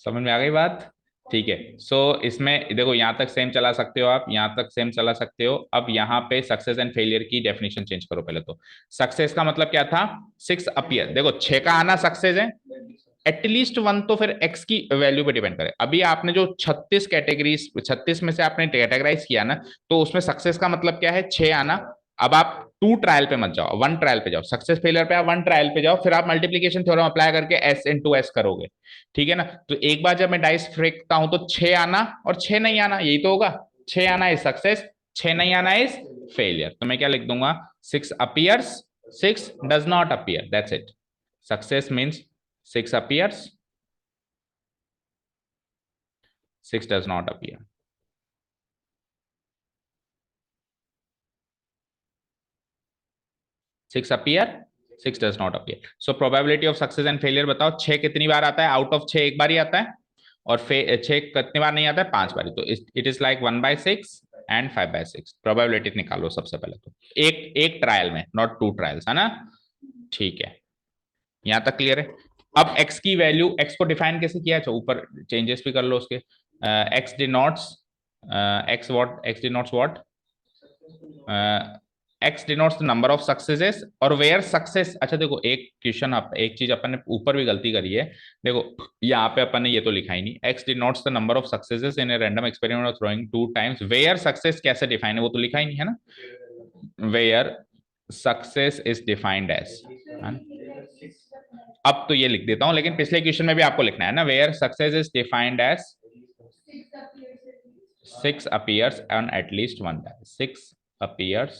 Speaker 1: समझ में आ गई बात। ठीक है, सो इसमें देखो यहाँ तक सेम चला सकते हो आप, यहाँ तक सेम चला सकते हो। अब यहाँ पे सक्सेस एंड फेलियर की डेफिनेशन चेंज करो पहले तो। सक्सेस का मतलब क्या था, 6 अपीयर। देखो 6 का आना सक्सेस है, एटलीस्ट 1 तो फिर एक्स की वैल्यू पे डिपेंड करे। अभी आपने जो 36 कैटेगरीज, 36 में से आपने कैटेगराइज किया ना, तो उसमें सक्सेस का मतलब क्या है, 6 आना। अब आप 2 ट्रायल पे मत जाओ, 1 ट्रायल पे जाओ। सक्सेस फेलियर पे आप 1 ट्रायल पे जाओ, फिर आप मल्टीप्लीकेशन थ्योरम अप्लाई करके एस इंटू एस करोगे। ठीक है ना। तो एक बार जब मैं डाइस फेंकता हूं तो 6 आना और 6 नहीं आना, यही तो होगा। 6 आना इज सक्सेस, 6 नहीं आना इज फेलियर। तो मैं क्या लिख दूंगा, 6 appears, 6 does not appear, that's it. Success means 6 appears, 6 does not appear. Six appear, 6 does not appear. So probability of success and failure बताओ, 6 कितनी बार आता है, आउट ऑफ 6 एक बार ही आता है, और 6 कितनी बार नहीं आता है, 5 बार। तो it is like 1/6 and 5/6। Probability निकालो सबसे पहले तो, एक एक ट्रायल में, नॉट 2 ट्रायल्स, है ना। ठीक है, यहां तक क्लियर है। अब x की वैल्यू, x को डिफाइन कैसे किया है, ऊपर चेंजेस भी कर लो उसके। x denotes x what, x denotes what, x denotes the number of successes, और वेयर सक्सेस। अच्छा देखो एक क्वेश्चन, आप एक चीज अपन ने ऊपर भी गलती करी है। देखो यहाँ पे अपन ने ये तो लिखा ही नहीं, x denotes the number of successes in a random experiment of throwing 2 times. Where success कैसे डिफाइन है वो तो लिखा ही नहीं है ना। Where success is defined as, अब तो ये लिख देता हूं, लेकिन पिछले क्वेश्चन में भी आपको लिखना है ना, where success is defined as 6 appears on at least one die. 6 appears,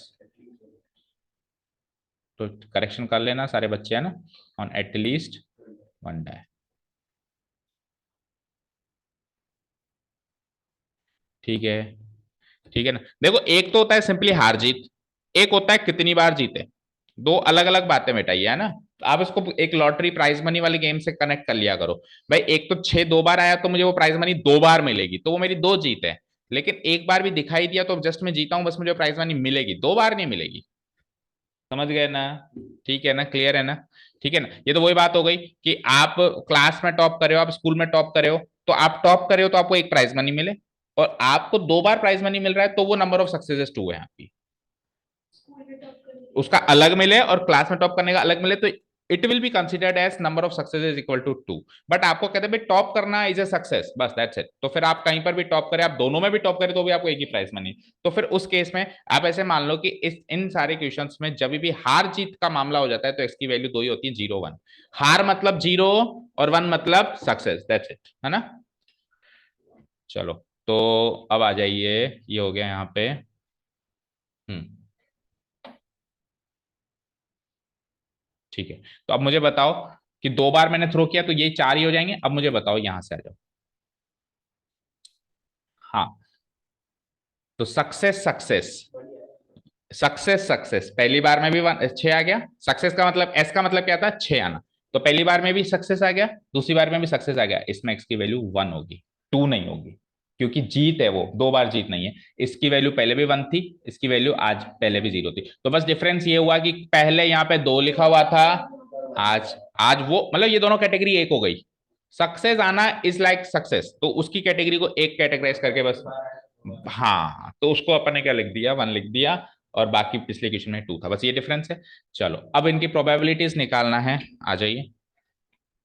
Speaker 1: तो करेक्शन कर लेना सारे बच्चे, है ना, on at least one die. ठीक है, ठीक है ना। देखो, एक तो होता है सिंपली हार जीत, एक होता है कितनी बार जीते, दो अलग अलग बातें बेटाइए, है ना। तो आप इसको एक लॉटरी प्राइज मनी वाले गेम से कनेक्ट कर लिया करो। भाई एक तो 6 दो बार आया तो मुझे वो प्राइज मनी 2 बार मिलेगी, तो वो मेरी 2 जीत है। लेकिन एक बार भी दिखाई दिया तो जस्ट मैं जीता हूं, बस मुझे प्राइज मनी मिलेगी, 2 बार नहीं मिलेगी। समझ गए ना? ठीक है ना, क्लियर है ना? ठीक है ना। ये तो वही बात हो गई कि आप क्लास में टॉप करे हो, आप स्कूल में टॉप करे हो, तो आप टॉप करे हो तो आपको एक प्राइज मनी मिले, और आपको 2 बार प्राइज मनी मिल रहा है, तो वो नंबर ऑफ सक्सेसेस 2 है आपकी, उसका अलग मिले और क्लास में टॉप करने का अलग मिले, तो it will be considered as number of success is equal to 2। But आपको कहते हैं टॉप करना इज ए सक्सेस, बस दैट्स इट। तो फिर आप कहीं पर भी टॉप करें, आप दोनों में भी टॉप करें, तो भी आपको एक ही प्राइस मनी। तो फिर उस केस में आप ऐसे मान लो कि इस इन सारे क्वेश्चंस में जब भी हार जीत का मामला हो जाता है, तो इसकी वैल्यू 2 ही होती है, 0 1। हार मतलब 0 और 1 मतलब सक्सेस, दैट्स इट, है ना। चलो, तो अब आ जाइए, ये हो गया यहाँ पे। ठीक है, तो अब मुझे बताओ कि 2 बार मैंने थ्रो किया तो ये 4 ही हो जाएंगे। अब मुझे बताओ, यहां से आ जाओ। हाँ, तो सक्सेस सक्सेस सक्सेस सक्सेस, पहली बार में भी 6 आ गया। सक्सेस का मतलब, एस का मतलब क्या था, 6 आना। तो पहली बार में भी सक्सेस आ गया, दूसरी बार में भी सक्सेस आ गया। इसमें एक्स की वैल्यू 1 होगी, 2 नहीं होगी, क्योंकि जीत है वो, 2 बार जीत नहीं है। इसकी वैल्यू पहले भी 1 थी, इसकी वैल्यू आज पहले भी 0 थी। तो बस डिफरेंस ये हुआ कि पहले यहाँ पे 2 लिखा हुआ था, आज आज वो, मतलब ये दोनों कैटेगरी एक हो गई। सक्सेस आना इज लाइक सक्सेस, तो उसकी कैटेगरी को एक कैटेगराइज करके बस, हाँ, तो उसको अपन ने क्या लिख दिया, 1 लिख दिया, और बाकी पिछले क्वेश्चन में 2 था, बस ये डिफरेंस है। चलो, अब इनकी प्रोबेबिलिटीज निकालना है, आ जाइए।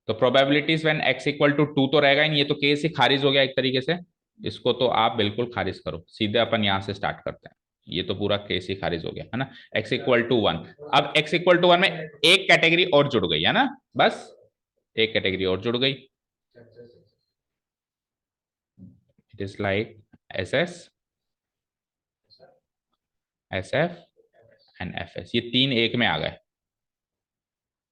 Speaker 1: तो probabilities when x equal to 2 तो रहेगा ही नहीं, ये तो केस ही खारिज हो गया एक तरीके से। इसको तो आप बिल्कुल खारिज करो, सीधे अपन यहां से स्टार्ट करते हैं। ये तो पूरा केस ही खारिज हो गया, है ना। x इक्वल टू 1, अब x इक्वल टू 1 में एक कैटेगरी और जुड़ गई, है ना, बस एक कैटेगरी और जुड़ गई। It is like S S, S F and F S, ये 3 एक में आ गए,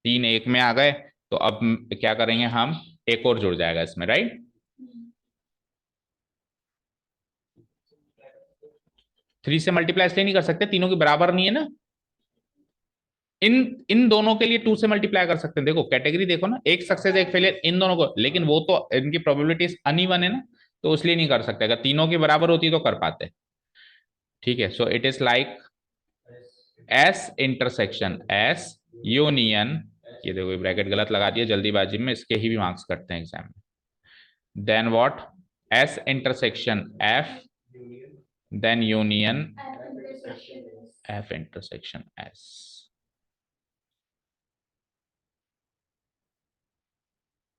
Speaker 1: 3 एक में आ गए। तो अब क्या करेंगे हम, एक और जुड़ जाएगा इसमें, राइट। 3 से मल्टीप्लाई इसलिए नहीं कर सकते, तीनों के बराबर नहीं है ना। इन इन दोनों के लिए 2 से मल्टीप्लाई कर सकते हैं। देखो कैटेगरी देखो ना, एक सक्सेस एक फेलियर इन दोनों को, लेकिन वो तो इनकी प्रोबेबिलिटीज अनइवन है ना, तो इसलिए नहीं कर सकते। अगर तीनों की बराबर होती तो कर पाते। ठीक है, so it is like S intersection S union, ये देखो ब्रैकेट गलत लगा दिया जल्दीबाजी में, इसके ही भी मार्क्स करते हैं एग्जाम में। Then what, S intersection F, then union F intersection S.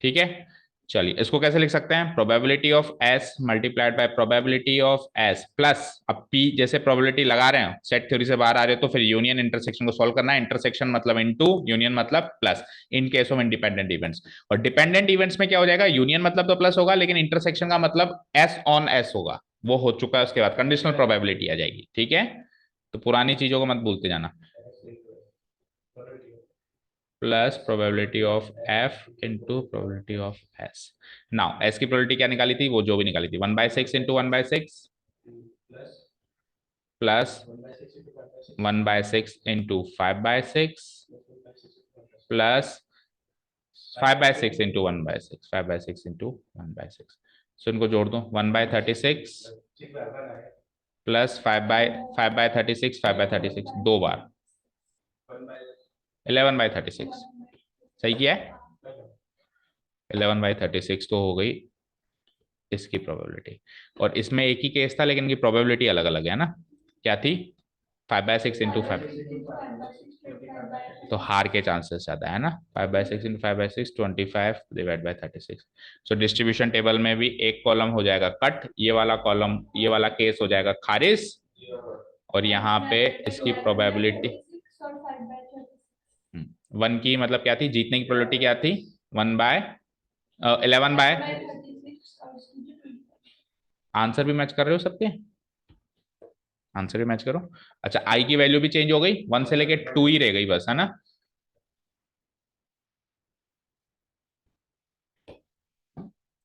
Speaker 1: ठीक है, चलिए इसको कैसे लिख सकते हैं, probability of S multiplied by probability of S plus, अब पी जैसे प्रोबेबिलिटी लगा रहे हैं, सेट थ्योरी से बाहर आ रहे हो, तो फिर यूनियन इंटरसेक्शन को सॉल्व करना है। इंटरसेक्शन मतलब इनटू, यूनियन मतलब plus, in case of independent events. और डिपेंडेंट इवेंट्स में क्या हो जाएगा, यूनियन मतलब तो प्लस होगा, लेकिन इंटरसेक्शन का मतलब एस ऑन एस होगा, वो हो चुका है। उसके बाद कंडीशनल प्रोबेबिलिटी आ जाएगी। ठीक है, तो पुरानी चीजों को मत भूलते जाना। Plus probability of F into probability of S. Now S की प्रोबेबिलिटी क्या निकाली थी, वो जो भी निकाली थी, 1/6 into 1/6 plus 1/6 into 5/6 plus 5/6 into 1/6, 5/6 into 1/6। सो इनको जोड़ दो, 1/36 प्लस 5/36, 5/36 2 बार, 11/36। सही किया है, 11/36 तो हो गई इसकी प्रोबेबिलिटी। और इसमें एक ही केस था, लेकिन इनकी प्रोबेबिलिटी अलग अलग है ना। क्या थी, 5/6 इंटू 5, तो हार के चांसेस ज्यादा है ना। 5/6 into 5/6 25 divide by 36। So distribution table में भी एक कॉलम हो जाएगा कट, ये वाला कॉलम, ये वाला केस हो जाएगा खारिज, और यहाँ पे इसकी प्रोबेबिलिटी, 1 की मतलब क्या थी, जीतने की प्रोबेबिलिटी क्या थी, 11 बाय, आंसर भी मैच कर रहे हो सबके, आंसर भी मैच करो। अच्छा, आई की वैल्यू भी चेंज हो गई, 1 से लेके 2 ही रह गई बस, है ना।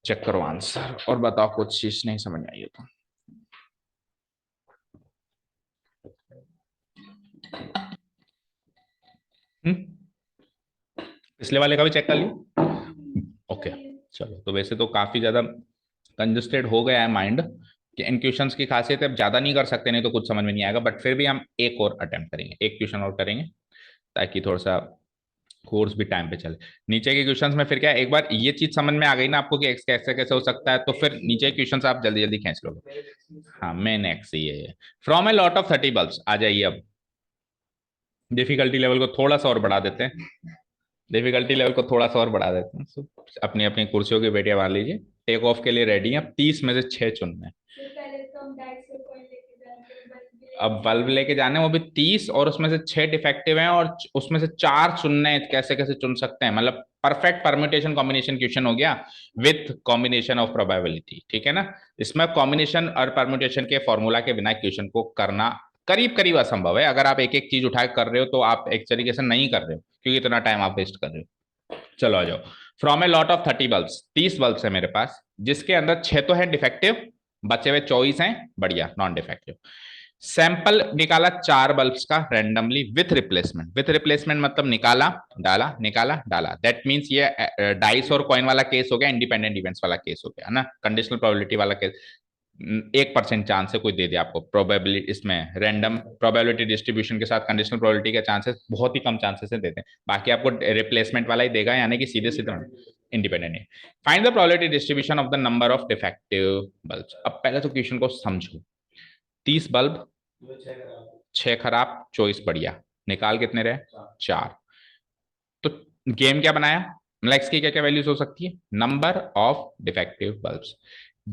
Speaker 1: चेक करो आंसर और बताओ कुछ चीज नहीं समझ आई हो तो। पिछले वाले का भी चेक कर लियो। ओके, चलो, तो वैसे तो काफी ज्यादा कंजस्टेड हो गया है माइंड, कि इन क्वेश्चंस की खासियत है, अब ज्यादा नहीं कर सकते, नहीं तो कुछ समझ में नहीं आएगा, बट फिर भी हम एक और अटेम्प्ट करेंगे, एक क्वेश्चन और करेंगे, ताकि थोड़ा सा कोर्स भी टाइम पे चले। नीचे के क्वेश्चंस में फिर क्या है, एक बार ये चीज समझ में आ गई ना आपको कि एक्स कैसे कैसे हो सकता है, तो फिर नीचे क्वेश्चंस आप जल्दी जल्दी खींच लोगे। हाँ, मेन एक्स ये है। From a lot of 30 bulbs, आ जाइए अब डिफिकल्टी लेवल को थोड़ा सा और बढ़ा देते हैं, डिफिकल्टी लेवल को थोड़ा सा और बढ़ा देते हैं। अपनी अपनी कुर्सियों की बेटियां मान लीजिए, टेक ऑफ के लिए रेडी हैं, अब 30 में से 6 चुनने हैं। अब बल्ब लेके जाने, वो भी 30, और उसमें से 6 डिफेक्टिव हैं, और उसमें से 4 चुनने हैं, कैसे कैसे चुन सकते हैं, मतलब परफेक्ट परम्यूटेशन कॉम्बिनेशन क्वेश्चन हो गया, विथ कॉम्बिनेशन ऑफ प्रोबेबिलिटी, ठीक है ना। इसमें कॉम्बिनेशन और परम्यूटेशन के फॉर्मूला के बिना क्वेश्चन को करना करीब करीब असंभव है। अगर आप एक एक चीज उठा कर रहे हो तो आप एक तरीके से नहीं कर रहे हो, क्योंकि इतना टाइम आप वेस्ट कर रहे हो। चलो आ जाओ। From a lot of 30 bulb, 30 bulb है मेरे पास, जिसके अंदर 6 तो है डिफेक्टिव, बचे हुए 24 हैं बढ़िया नॉन डिफेक्टिव। सैंपल निकाला 4 बल्ब्स का randomly with replacement, with replacement मतलब निकाला डाला निकाला डाला, दैट मींस ये डाइस और कॉइन वाला केस हो गया, इंडिपेंडेंट इवेंट्स वाला केस हो गया, है ना, कंडीशनल प्रोबेबिलिटी वाला केस। 1% चांस है कोई दे दे आपको प्रोबेबिलिटी, इसमें रैंडम प्रोबेबिलिटी डिस्ट्रीब्यूशन के साथ कंडीशनल प्रोबेबिलिटी के चांसेस बहुत ही कम चांसेस से देते हैं, बाकी आपको रिप्लेसमेंट वाला ही देगा, यानी कि सीधे सीधे इंडिपेंडेंट है। Find the probability distribution of the number of defective bulbs. अब पहले तो क्वेश्चन को समझो, 30 बल्ब, 6 खराब 24 बढ़िया, निकाल कितने रहे, 4। तो गेम क्या बनाया, मतलब एक्स की क्या क्या वैल्यूज हो सकती है, नंबर ऑफ डिफेक्टिव बल्ब्स,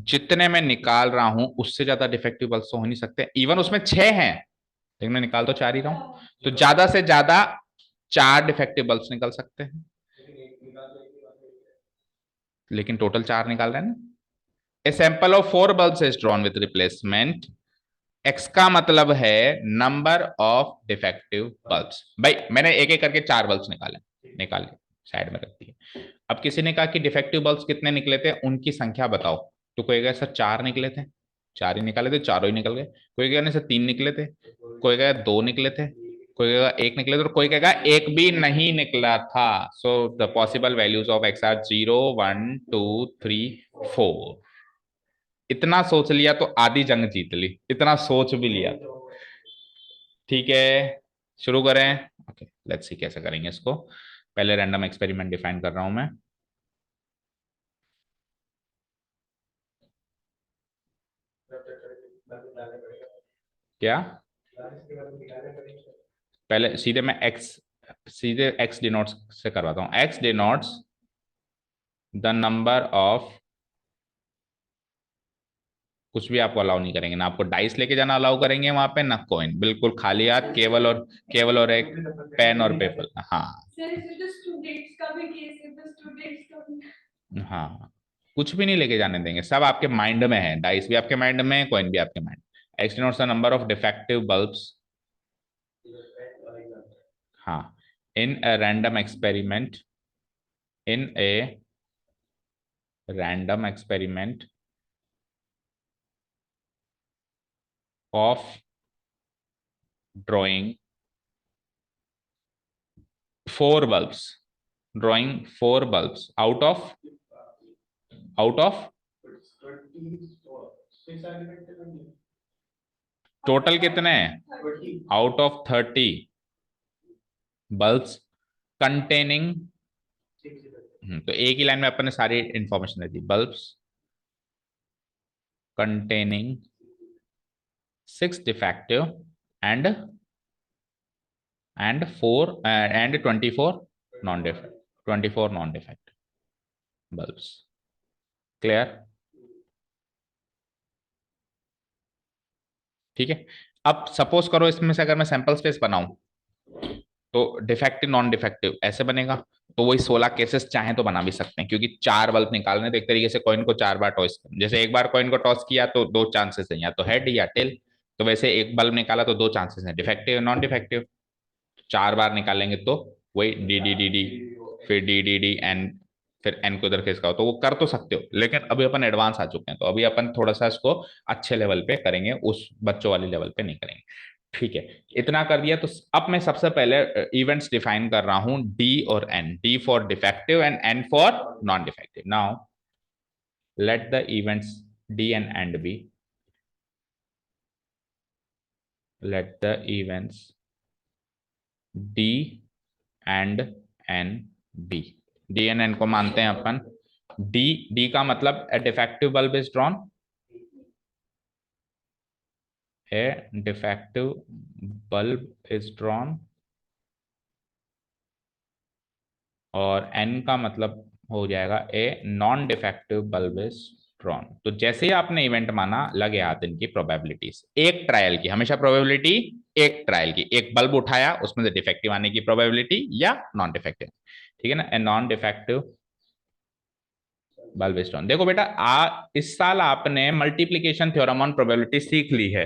Speaker 1: जितने मैं निकाल रहा हूं उससे ज्यादा डिफेक्टिव बल्ब्स तो हो नहीं सकते, इवन उसमें 6 हैं लेकिन मैं निकाल तो 4 ही रहा हूं, तो ज्यादा से ज्यादा 4 डिफेक्टिव बल्ब्स निकल सकते हैं, लेकिन टोटल 4 निकाल रहे हैं ना। A sample of 4 bulbs is drawn with replacement, x का मतलब है नंबर ऑफ डिफेक्टिव बल्ब्स। भाई मैंने एक एक करके 4 बल्ब्स निकाले, निकाले साइड में रख दिए। अब किसी ने कहा कि डिफेक्टिव बल्ब्स कितने निकले थे, उनकी संख्या बताओ, तो कोई कहेगा सर 4 निकले थे, 4 ही निकाले थे, चारों ही निकल गए। कोई कहेगा नहीं सर 3 निकले थे, कोई कहेगा 2 निकले थे, कोई कहेगा 1 निकले थे, और कोई कहेगा 1 भी नहीं निकला था। So the possible values of x are 0 1 2 3 4। इतना सोच लिया तो आधी जंग जीत ली, इतना सोच भी लिया तो। ठीक है, शुरू करें। ओके, लेट्स सी कैसे करेंगे इसको। पहले रैंडम एक्सपेरिमेंट डिफाइन कर रहा हूं मैं। क्या, पहले सीधे मैं एक्स, सीधे एक्स डिनोट्स से करवाता हूं, x denotes the number of, कुछ भी आपको अलाउ नहीं करेंगे ना, आपको डाइस लेके जाना अलाउ करेंगे वहां पे, ना कॉइन, बिल्कुल खाली हाथ, केवल और एक पेन और पेपर। हाँ हाँ, कुछ भी नहीं लेके जाने देंगे, सब आपके माइंड में है, डाइस भी आपके माइंड में है, कॉइन भी आपके mind. X denotes the number of defective bulbs, हाँ, in a random experiment, in a random experiment of drawing 4 bulbs, drawing 4 bulbs out of total कितने हैं, आउट ऑफ 30 बल्ब्स कंटेनिंग, तो एक ही लाइन में अपन ने सारी information they the, bulbs containing 6 defective and 4 and 24 non defect, 24 non defect bulbs. Clear, ठीक है। अब सपोज करो इसमें से अगर मैं सैंपल स्पेस बनाऊं, तो डिफेक्टिव नॉन डिफेक्टिव ऐसे बनेगा। तो वही 16 केसेस चाहे तो बना भी सकते हैं, क्योंकि 4 बल्ब निकालने, तो एक तरीके से कॉइन को 4 बार टॉस, जैसे एक बार कॉइन को टॉस किया तो 2 चांसेस हैं, या तो हेड या टेल। तो वैसे एक बल्ब निकाला तो 2 चांसेस हैं, डिफेक्टिव नॉन डिफेक्टिव। 4 बार निकालेंगे तो वही डी डी डी डी, फिर डी डी डी एन, फिर एन को उधर खिसकाओ, तो वो कर तो सकते हो, लेकिन अभी अपन एडवांस आ चुके हैं, तो अभी अपन थोड़ा सा इसको अच्छे लेवल पे करेंगे, उस बच्चों वाले लेवल पे नहीं करेंगे। ठीक है, इतना कर दिया। तो अब मैं सबसे पहले इवेंट्स डिफाइन कर रहा हूं, डी और N, D for defective and N for non defective. Now let the events D and and B, let the events d and n b, d and n को मानते हैं अपन d का मतलब a defective bulb is drawn, a defective bulb is drawn, और n का मतलब हो जाएगा a non defective bulb is drawn। तो जैसे ही आपने इवेंट माना, लगे हाथ इनकी प्रोबेबिलिटीज, एक ट्रायल की, हमेशा प्रोबेबिलिटी एक ट्रायल की, एक बल्ब उठाया उसमें से डिफेक्टिव आने की प्रोबेबिलिटी या नॉन डिफेक्टिव, ठीक है ना, a non defective bulb is drawn. देखो बेटा, इस साल आपने मल्टीप्लीकेशन थ्योरम ऑन प्रोबेबिलिटी सीख ली है।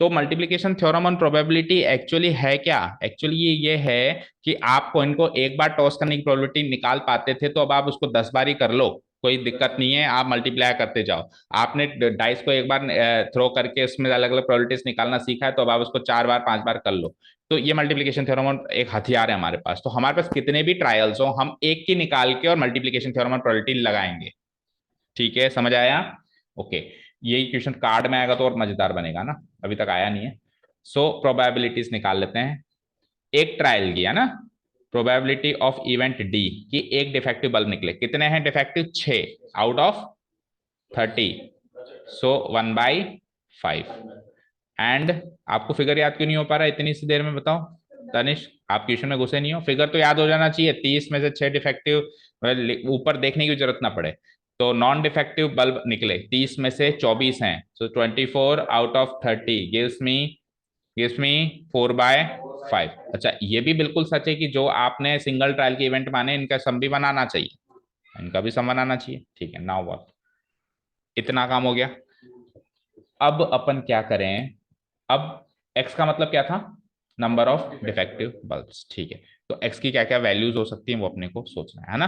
Speaker 1: तो multiplication theorem on probability actually है क्या? एक्चुअली ये है कि आपको इनको एक बार टॉस करने की प्रोबेबिलिटी निकाल पाते थे, तो अब आप उसको 10 बार ही कर लो, कोई दिक्कत नहीं है, आप मल्टीप्लाई करते जाओ। आपने डाइस को एक बार थ्रो करके उसमें अलग अलग प्रोबेबिलिटीज निकालना सीखा है, तो अब आप उसको 4 बार 5 बार कर लो। तो ये मल्टीप्लीकेशन थ्योरम एक हथियार है हमारे पास। तो हमारे पास कितने भी ट्रायल्स हो, हम एक की निकाल के और मल्टीप्लीकेशन थ्योरम ऑन प्रोबेबिलिटी लगाएंगे। ठीक है, समझ आया? ओके, यही क्वेश्चन कार्ड में आएगा तो और मजेदार बनेगा ना, अभी तक आया नहीं है। सो प्रोबेबिलिटीज निकाल लेते हैं। एक ट्रायल किया ना, प्रोबेबिलिटी ऑफ इवेंट डी कि एक डिफेक्टिव बल्ब निकले, कितने हैं defective? 6 out of 30, so 1/5। And आपको फिगर याद क्यों नहीं हो पा रहा इतनी सी देर में, बताओ तनिष, आप क्वेश्चन में घुसे नहीं हो, फिगर तो याद हो जाना चाहिए। 30 में से 6 डिफेक्टिव, ऊपर देखने की जरूरत ना पड़े। तो नॉन डिफेक्टिव बल्ब निकले, 30 में से 24 हैं, सो 24 आउट ऑफ 30 गिव्स मी 4/5। अच्छा, ये भी बिल्कुल सच है कि जो आपने सिंगल ट्रायल के इवेंट माने, इनका सम भी बनाना चाहिए, इनका भी सम बनाना चाहिए। ठीक है, नाउ व्हाट, इतना काम हो गया। अब अपन क्या करें? अब x का मतलब क्या था? Number of defective bulbs. ठीक है, तो x की क्या क्या वैल्यूज हो सकती हैं वो अपने को सोचना है ना।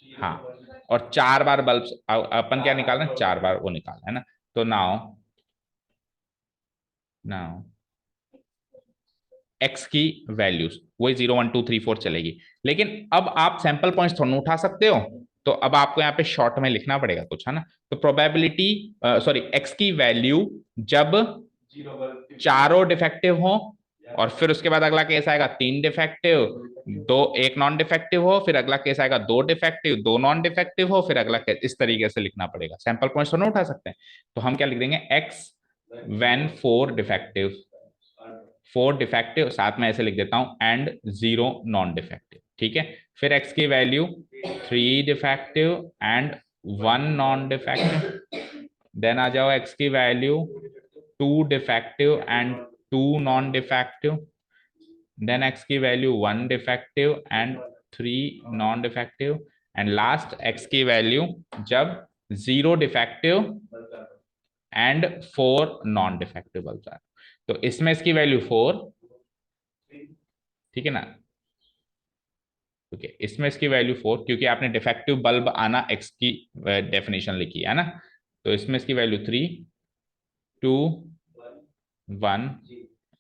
Speaker 1: हाँ, और 4 बार बल्ब्स अपन क्या निकालना है? 4 बार वो निकालना है ना। तो नाउ x की वैल्यूज वही 0 1 2 3 4 चलेगी, लेकिन अब आप सैंपल पॉइंट्स थोड़ा उठा सकते हो, तो अब आपको यहाँ पे शॉर्ट में लिखना पड़ेगा कुछ, है ना। तो प्रोबेबिलिटी सॉरी x की वैल्यू जब चारों डिफेक्टिव हो, और फिर उसके बाद अगला केस आएगा 3 डिफेक्टिव, दो, एक नॉन डिफेक्टिव हो, फिर अगला केस आएगा 2 डिफेक्टिव, 2 नॉन डिफेक्टिव हो, फिर अगला केस, इस तरीके से लिखना पड़ेगा। सैंपल पॉइंट्स तो ना उठा सकते हैं, तो हम क्या लिख देंगे? x when 4 डिफेक्टिव, 4 डिफेक्टिव, साथ में ऐसे लिख देता हूं, एंड 0 नॉन डिफेक्टिव। ठीक है, फिर x की value 3 defective and 1 non defective, then आ जाओ x की value 2 defective and 2 non defective, then x की value 1 defective and 3 non defective, and last x की वैल्यू जब 0 defective and 4 non defective bulb आए। तो इसमें इसकी वैल्यू 4, ठीक है ना। ओके, इसमें इसकी वैल्यू 4, क्योंकि आपने डिफेक्टिव बल्ब आना x की डेफिनेशन लिखी है ना। तो इसमें इसकी वैल्यू 3 2 1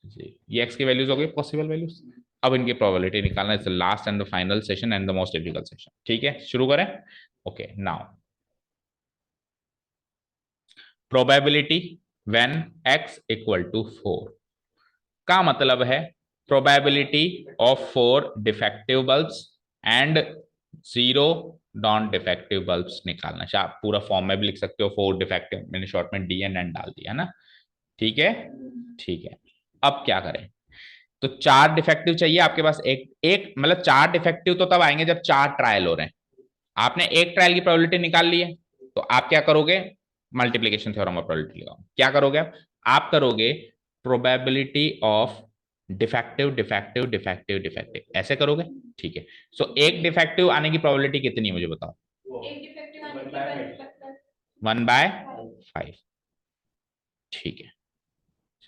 Speaker 1: जी, ये x की वैल्यूज हो गई, पॉसिबल वैल्यूज। अब इनकी प्रोबेबिलिटी निकालना, it's the last and the final session and the most difficult session. ठीक है, शुरू करें। Okay, now probability when x equal to 4 का मतलब है probability of 4 defective bulbs and 0 non defective bulbs निकालना। आप पूरा फॉर्म में भी लिख सकते हो, 4 डिफेक्टिव, मैंने शॉर्ट में डी एन डाल दिया ना। ठीक है, ठीक है। अब क्या करें? तो 4 डिफेक्टिव चाहिए आपके पास, एक एक मतलब 4 डिफेक्टिव तो तब आएंगे जब 4 ट्रायल हो रहे हैं। आपने एक ट्रायल की प्रोबेबिलिटी निकाल ली है, तो आप क्या करोगे? मल्टीप्लीकेशन थ्योरम ऑफ प्रोबेबिलिटी लगाओ। क्या करोगे आप करोगे probability of defective defective defective defective ऐसे करोगे, ठीक है। सो एक डिफेक्टिव आने की प्रोबेबिलिटी कितनी है मुझे बताओ?
Speaker 2: एक डिफेक्टिव आने की
Speaker 1: 1/5, ठीक है।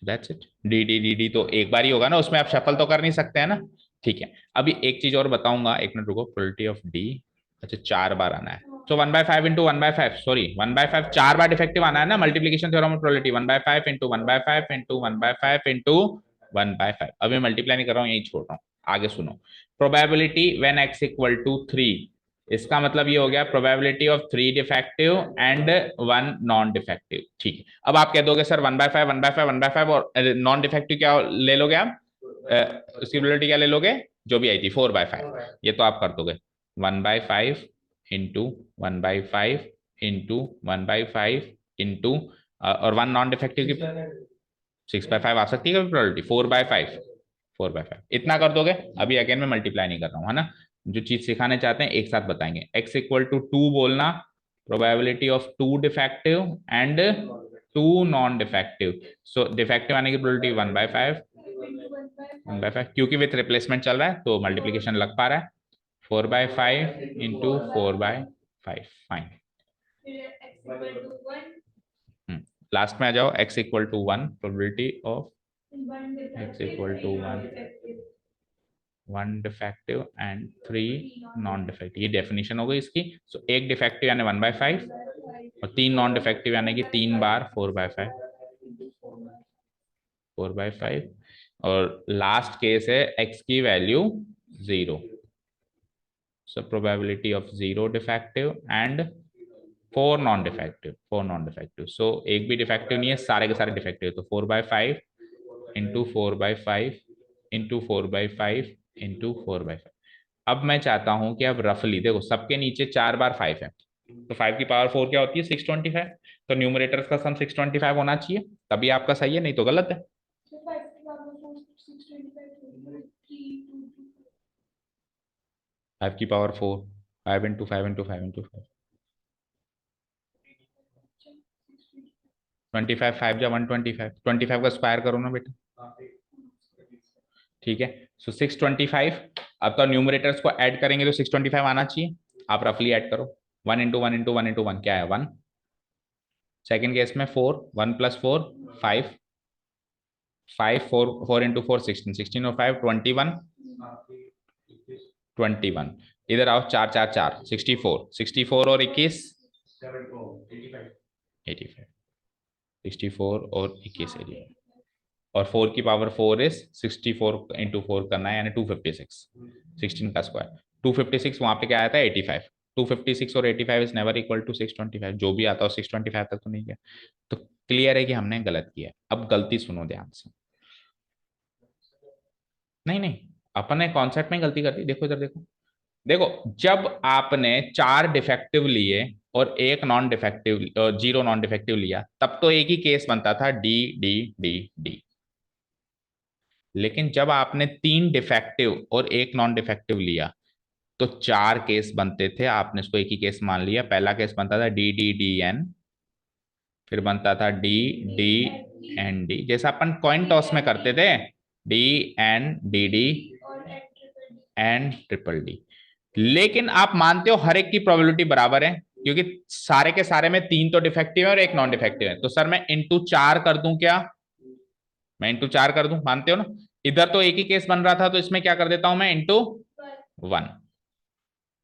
Speaker 1: That's it. D D D D तो एक बार ही होगा ना, उसमें आप शफल तो कर नहीं सकते हैं ना, ठीक है। अभी एक चीज और बताऊंगा, एक मिनट रुको। प्रोबेबिलिटी ऑफ डी, अच्छा 4 बार आना है, तो 1/5 इंटू 1/5, सॉरी 1/5 4 बार डिफेक्टिव आना है ना, multiplication theorem of probability 1/5 into 1/5 into 1/5 into 1/5। अभी मल्टीप्लाई नहीं कर रहा हूँ, यही छोड़ रहा हूँ, आगे सुनो। Probability when x equal to 3, इसका मतलब ये हो गया probability of 3 defective and 1 non defective, ठीक है। अब आप कह दोगे सर 1/5 1/5 1/5 और नॉन डिफेक्टिव क्या ले लोगे आप? उसकी प्रोबेबिलिटी क्या ले लोगे? जो भी आई थी 4/5, ये तो आप कर दोगे 1/5 इंटू 1/5 इंटू 1/5 इंटू और 1 नॉन डिफेक्टिव की 6/5 आ सकती है कभी प्रोबेबिलिटी, 4/5 इतना कर दोगे। अभी अगेन मैं मल्टीप्लाई नहीं कर रहा हूँ, है ना। जो चीज सिखाने चाहते हैं एक साथ बताएंगे। x इक्वल टू 2 बोलना, probability of 2 defective and 2 non defective. So defective आने की प्रोबेबिलिटी 1/5 क्योंकि विथ रिप्लेसमेंट चल रहा है तो मल्टीप्लीकेशन लग पा रहा है, 4/5 इंटू 4/5, फाइन। लास्ट में आ जाओ, x equal to 1, probability of x equal to 1 defective and 3 non defective, ये डेफिनेशन हो गई इसकी। सो एक डिफेक्टिव यानी 1/5 और 3 नॉन डिफेक्टिव यानी कि 3 बार 4/5 और लास्ट केस है x की value 0। So probability of 0 defective and 4 non defective. So एक भी डिफेक्टिव नहीं है, सारे के सारे डिफेक्टिव, तो 4/5 इंटू 4/5 इंटू 4/5 इंटू 4/5। अब मैं चाहता हूं कि अब रफली देखो, सबके नीचे 4 बार 5 है, तो 5 की पावर 4 क्या होती है? 625। तो न्यूमरेटर्स का सम 625 होना चाहिए, तभी आपका सही है, नहीं तो गलत है। 5 की पावर 4, 5 इंटू 5 इंटू 5 इंटू 5, 25 5 जा 125, 25 का स्क्वायर करो ना बेटा, ठीक है। सो 625। अब तो न्यूमरेटर्स को ऐड करेंगे तो 625 आना चाहिए, आप रफली ऐड करो। 1 इंटू 1 इंटू 1 इंटू 1 क्या है? 1। सेकेंड केस में 4, 1 प्लस 4 5, 5 4 4 इंटू 4 16, 16 और 5 21, 21। इधर आओ, 4 4 4 64, 64 और 21 85, 64 और 21 85, और 4 की पावर 4 इज 64 इंटू 4 करना है यानी 256, 16 का स्क्वायर 256। वहां पे क्या आया था? 85। 256 और 85 इज नेवर इक्वल टू 625, जो भी आता हो 625 तक तो नहीं गया। तो क्लियर है कि हमने गलत किया। अब गलती सुनो ध्यान से, नहीं नहीं, अपने कॉन्सेप्ट में गलती कर दी। देखो इधर देखो, देखो जब आपने 4 डिफेक्टिव लिए और एक नॉन डिफेक्टिव 0 नॉन डिफेक्टिव लिया, तब तो एक ही केस बनता था डी डी डी डी। लेकिन जब आपने 3 डिफेक्टिव और एक नॉन डिफेक्टिव लिया तो 4 केस बनते थे, आपने इसको एक ही केस मान लिया। पहला केस बनता था डी डी डी एन, फिर बनता था डी डी एन डी, जैसा अपन कॉइन टॉस में करते थे, D N D D and triple D. लेकिन आप मानते हो हर एक की प्रोबेबिलिटी बराबर है, क्योंकि सारे के सारे में 3 तो डिफेक्टिव है और एक नॉन डिफेक्टिव है। तो सर मैं इंटू 4 कर दूं क्या? मैं इंटू 4 कर दूं, मानते हो ना? इधर तो एक ही केस बन रहा था, तो इसमें क्या कर देता हूं मैं? इंटू 1।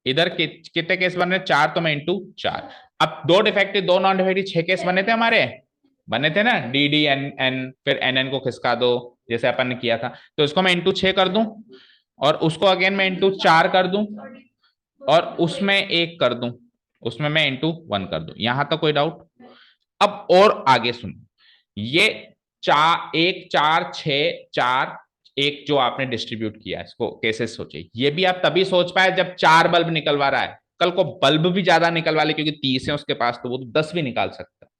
Speaker 1: इधर कितने केस बन रहे? 4, तो मैं इंटू 4। अब 2 डिफेक्टिव 2 नॉन डिफेक्टिव 6 केस बने थे हमारे, बने थे ना, डी डी एन एन, फिर एन एन को खिसका दो जैसे अपन ने किया था। तो इसको मैं इंटू 6 कर दूं और उसको अगेन मैं इंटू 4 कर दूं और उसमें 1 कर दूं, उसमें मैं इंटू 1 कर दूं। यहां तक कोई डाउट? अब और आगे सुनो, ये 4 1 4 6 4 1 जो आपने डिस्ट्रीब्यूट किया, इसको कैसे सोचे? ये भी आप तभी सोच पाए जब 4 बल्ब निकलवा रहा है। कल को बल्ब भी ज्यादा निकलवा ले, क्योंकि 30 है उसके पास, तो वो 10 भी निकाल सकता है।